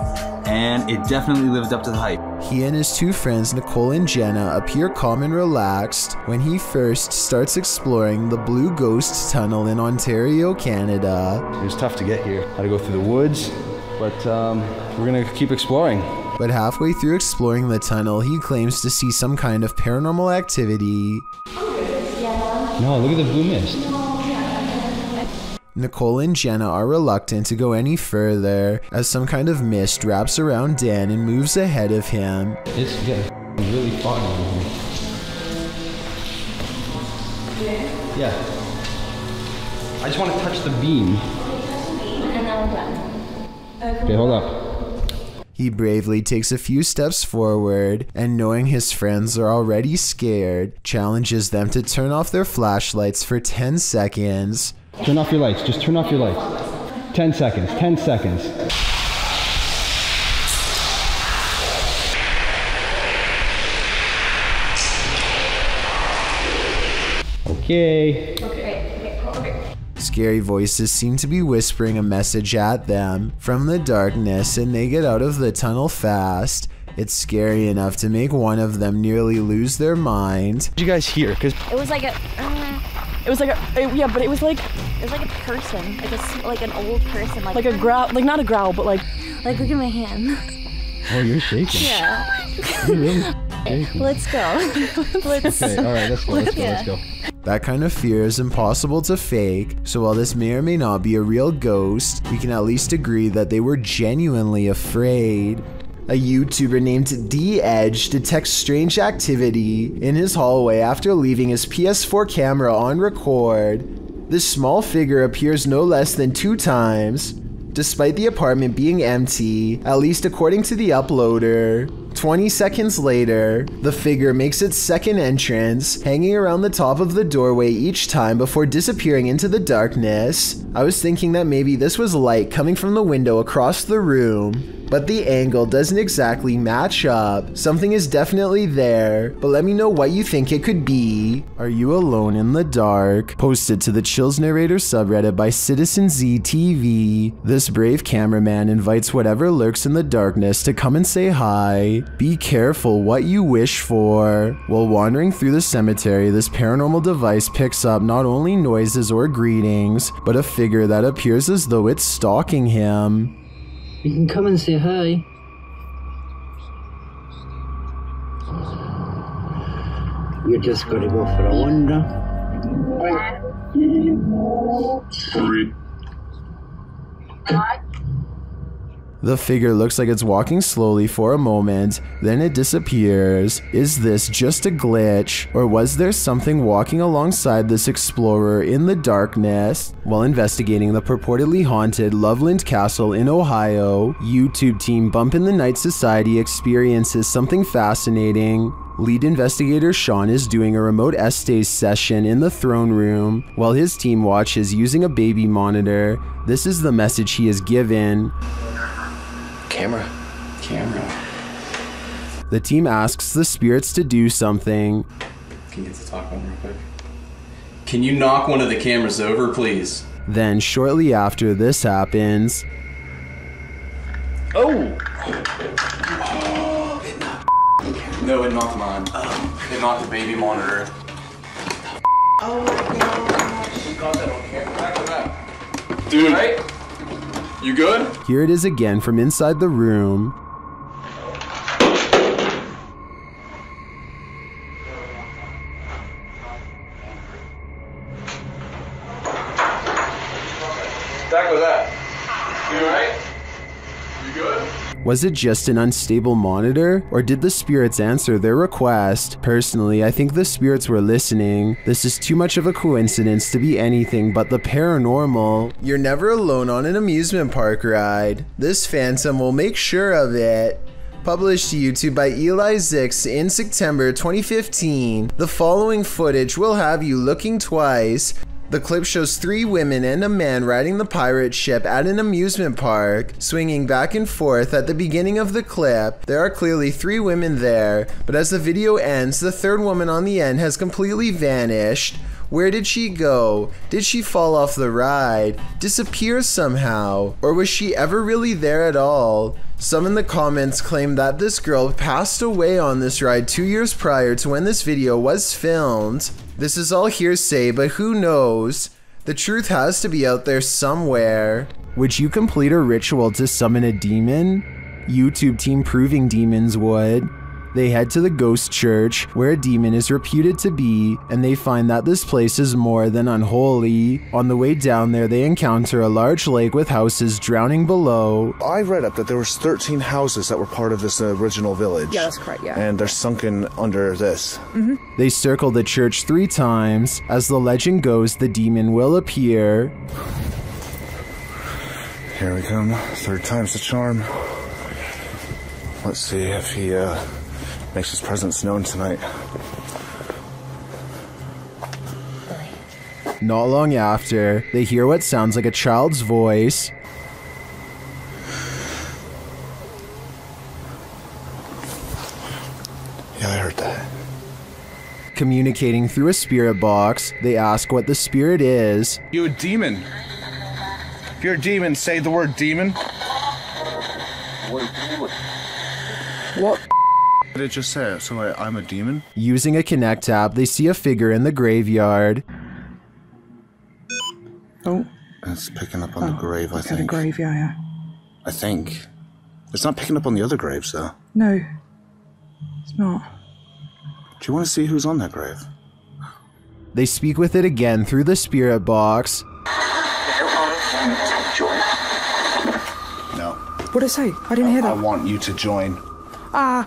S16: and it definitely lived up to the hype.
S1: He and his two friends, Nicole and Jenna, appear calm and relaxed when he first starts exploring the Blue Ghost Tunnel in Ontario, Canada.
S13: It was tough to get here. Had to go through the woods, but we're gonna keep exploring.
S1: But halfway through exploring the tunnel, he claims to see some kind of paranormal activity.
S13: No, look at the blue mist.
S1: Nicole and Jenna are reluctant to go any further as some kind of mist wraps around Dan and moves ahead of him.
S9: It's getting really foggy in here. Yeah. I just want to touch the beam.
S8: And then we're done.
S9: Okay, hold up.
S1: He bravely takes a few steps forward and, knowing his friends are already scared, challenges them to turn off their flashlights for 10 seconds.
S9: Turn off your lights. Just turn off your lights. 10 seconds. 10 seconds. Okay.
S1: Scary voices seem to be whispering a message at them from the darkness, and they get out of the tunnel fast. It's scary enough to make one of them nearly lose their mind.
S9: What did you guys hear? Cause
S17: it was like a person, like an old person, like a growl, like not a growl, but like look at my hand.
S9: Oh, you're shaking.
S17: Yeah.
S9: You're really shaking.
S17: Let's go.
S9: Okay, all right, let's go.
S1: That kind of fear is impossible to fake, so while this may or may not be a real ghost, we can at least agree that they were genuinely afraid. A YouTuber named D-Edge detects strange activity in his hallway after leaving his PS4 camera on record. This small figure appears no less than 2 times, despite the apartment being empty, at least according to the uploader. 20 seconds later, the figure makes its second entrance, hanging around the top of the doorway each time before disappearing into the darkness. I was thinking that maybe this was light coming from the window across the room, but the angle doesn't exactly match up. Something is definitely there, but let me know what you think it could be. Are you alone in the dark? Posted to the Chills Narrator subreddit by Citizen ZTV. This brave cameraman invites whatever lurks in the darkness to come and say hi. Be careful what you wish for. While wandering through the cemetery, this paranormal device picks up not only noises or greetings, but a figure that appears as though it's stalking him.
S18: You can come and say hi. You're just gonna go for a wander.
S1: The figure looks like it's walking slowly for a moment, then it disappears. Is this just a glitch, or was there something walking alongside this explorer in the darkness? While investigating the purportedly haunted Loveland Castle in Ohio, YouTube team Bump in the Night Society experiences something fascinating. Lead investigator Sean is doing a remote estays session in the throne room, while his team watches using a baby monitor. This is the message he is given.
S10: Camera.
S1: The team asks the spirits to do something.
S19: Can you get to talk one real quick? Can you knock one of the cameras over, please?
S1: Then, shortly after this happens...
S19: Oh! No, it knocked mine. It knocked the baby monitor. Oh my gosh. You got that on camera. Back to that. Dude, right? You good?
S1: Here it is again from inside the room.
S19: Back with that. You alright? You good?
S1: Was it just an unstable monitor, or did the spirits answer their request? Personally, I think the spirits were listening. This is too much of a coincidence to be anything but the paranormal. You're never alone on an amusement park ride. This phantom will make sure of it. Published to YouTube by Eli Zix in September 2015. The following footage will have you looking twice. The clip shows 3 women and a man riding the pirate ship at an amusement park, swinging back and forth. At the beginning of the clip, there are clearly 3 women there, but as the video ends, the 3rd woman on the end has completely vanished. Where did she go? Did she fall off the ride? Disappear somehow? Or was she ever really there at all? Some in the comments claim that this girl passed away on this ride 2 years prior to when this video was filmed. This is all hearsay, but who knows? The truth has to be out there somewhere. Would you complete a ritual to summon a demon? YouTube team Proving Demons would. They head to the ghost church, where a demon is reputed to be, and they find that this place is more than unholy. On the way down there, they encounter a large lake with houses drowning below.
S20: I read up that there was 13 houses that were part of this original village.
S21: Yeah, that's correct, yeah.
S20: And they're sunken under this.
S1: They circle the church 3 times. As the legend goes, the demon will appear.
S20: Here we come. 3rd time's the charm. Let's see if he makes his presence known tonight.
S1: Not long after, they hear what sounds like a child's voice.
S20: Yeah, I heard that.
S1: Communicating through a spirit box, they ask what the spirit is.
S12: You a demon? If you're a demon, say the word demon.
S20: What did it just say? So I'm a demon?
S1: Using a Connect app, they see a figure in the graveyard.
S21: Oh.
S20: It's picking up on the grave, I think.
S21: The grave, yeah.
S20: I think. It's not picking up on the other graves, though.
S21: No. It's not.
S20: Do you want to see who's on that grave?
S1: They speak with it again through the spirit box.
S20: No.
S21: What did it say? I didn't hear that.
S20: I want you to join.
S21: No.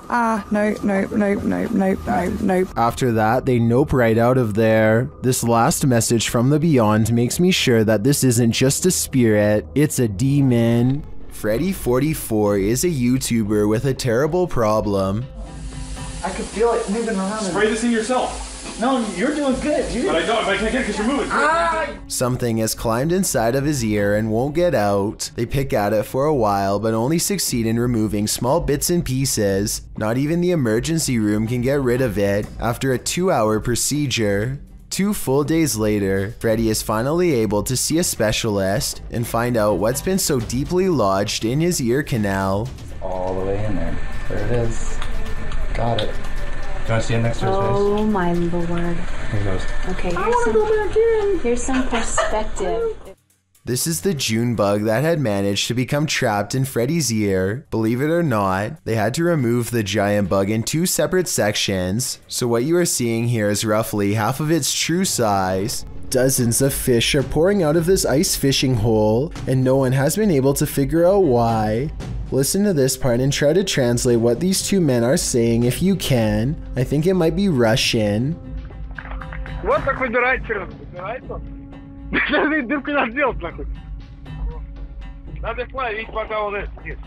S1: After that, they nope right out of there. This last message from the beyond makes me sure that this isn't just a spirit, it's a demon. Freddy44 is a YouTuber with a terrible problem.
S12: I could feel it moving around. Spray this in yourself. No, you're doing good, dude. But I don't. I can't get it because you're moving.
S1: Something has climbed inside of his ear and won't get out. They pick at it for a while, but only succeed in removing small bits and pieces. Not even the emergency room can get rid of it after a 2-hour procedure. 2 full days later, Freddy is finally able to see a specialist and find out what's been so deeply lodged in his ear canal.
S22: All the way in there. There it is. Got it. Do you want to see it next to his face?
S17: Oh my lord.
S22: Here goes.
S17: Okay, here's some perspective.
S1: This is the June bug that had managed to become trapped in Freddy's ear. Believe it or not, they had to remove the giant bug in 2 separate sections, so what you are seeing here is roughly half of its true size. Dozens of fish are pouring out of this ice fishing hole, and no one has been able to figure out why. Listen to this part and try to translate what these 2 men are saying if you can. I think it might be Russian.
S23: Вот как выбирает черт. Выбирается? Дырку надо сделать, нахуй. Надо славить, пока он сидит.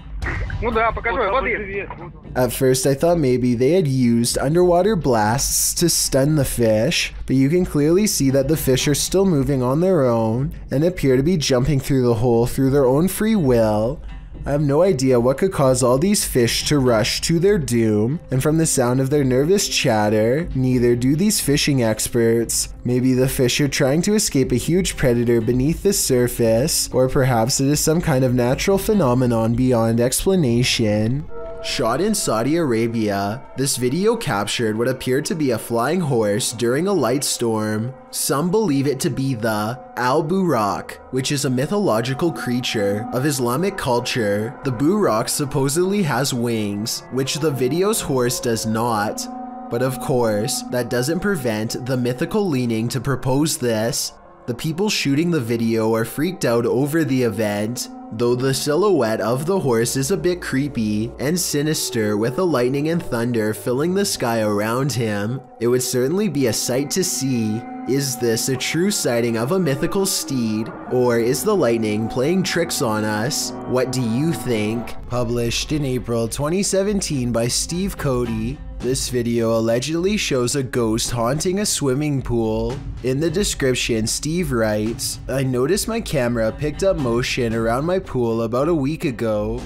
S23: Ну да, покажи, вот есть.
S1: At first I thought maybe they had used underwater blasts to stun the fish, but you can clearly see that the fish are still moving on their own and appear to be jumping through the hole through their own free will. I have no idea what could cause all these fish to rush to their doom, and from the sound of their nervous chatter, neither do these fishing experts. Maybe the fish are trying to escape a huge predator beneath the surface, or perhaps it is some kind of natural phenomenon beyond explanation. Shot in Saudi Arabia, this video captured what appeared to be a flying horse during a light storm. Some believe it to be the Al-Buraq, which is a mythological creature of Islamic culture. The Buraq supposedly has wings, which the video's horse does not. But of course, that doesn't prevent the mythical leaning to propose this. The people shooting the video are freaked out over the event, though the silhouette of the horse is a bit creepy and sinister with the lightning and thunder filling the sky around him. It would certainly be a sight to see. Is this a true sighting of a mythical steed, or is the lightning playing tricks on us? What do you think? Published in April 2017 by Steve Cody. This video allegedly shows a ghost haunting a swimming pool. In the description, Steve writes, "I noticed my camera picked up motion around my pool about a week ago.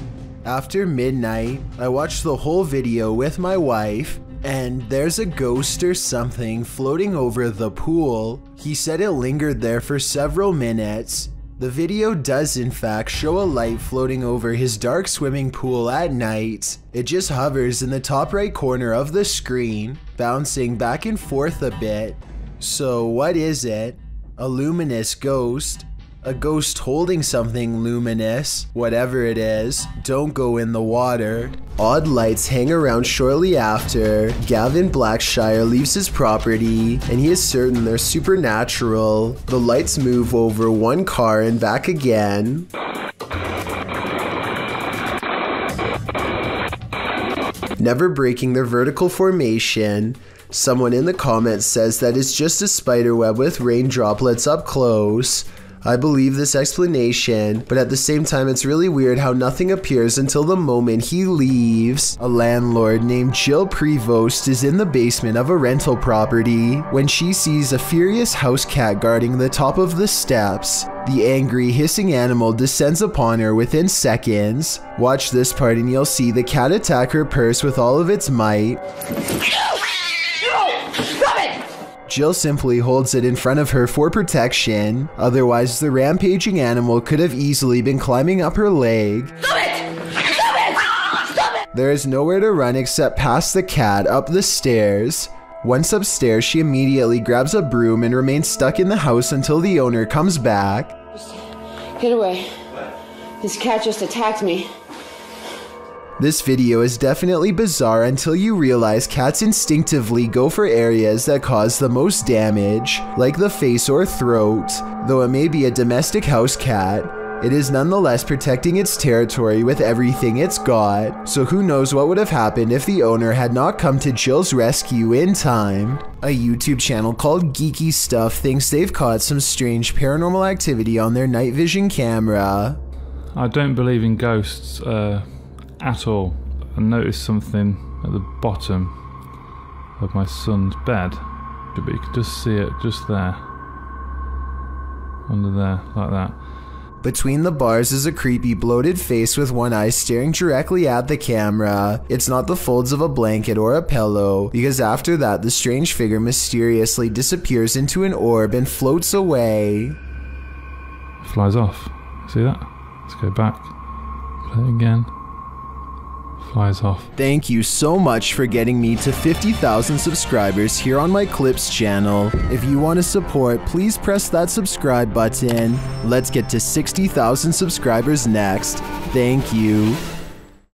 S1: After midnight, I watched the whole video with my wife, and there's a ghost or something floating over the pool. He said it lingered there for several minutes. The video does in fact show a light floating over his dark swimming pool at night. It just hovers in the top right corner of the screen, bouncing back and forth a bit. So what is it? A luminous ghost? A ghost holding something luminous, whatever it is, don't go in the water. Odd lights hang around shortly after. Gavin Blackshire leaves his property, and he is certain they're supernatural. The lights move over one car and back again. Never breaking their vertical formation. Someone in the comments says that it's just a spiderweb with rain droplets up close. I believe this explanation, but at the same time it's really weird how nothing appears until the moment he leaves. A landlord named Jill Prevost is in the basement of a rental property when she sees a furious house cat guarding the top of the steps. The angry, hissing animal descends upon her within seconds. Watch this part and you'll see the cat attack her purse with all of its might. Jill simply holds it in front of her for protection, otherwise the rampaging animal could have easily been climbing up her leg.
S7: Stop it! Stop it! Stop it!
S1: There is nowhere to run except past the cat up the stairs. Once upstairs, she immediately grabs a broom and remains stuck in the house until the owner comes back.
S2: Get away. This cat just attacked me.
S1: This video is definitely bizarre until you realize cats instinctively go for areas that cause the most damage, like the face or throat. Though it may be a domestic house cat, it is nonetheless protecting its territory with everything it's got, so who knows what would have happened if the owner had not come to Jill's rescue in time. A YouTube channel called Geeky Stuff thinks they've caught some strange paranormal activity on their night vision camera.
S3: I don't believe in ghosts, at all. I noticed something at the bottom of my son's bed, but you can just see it just there, under there, like that.
S1: Between the bars is a creepy bloated face with one eye staring directly at the camera. It's not the folds of a blanket or a pillow, because after that the strange figure mysteriously disappears into an orb and floats away.
S3: Flies off. See that? Let's go back. Play it again. Flies off.
S1: Thank you so much for getting me to 50,000 subscribers here on my Clips channel. If you want to support, please press that subscribe button. Let's get to 60,000 subscribers next. Thank you.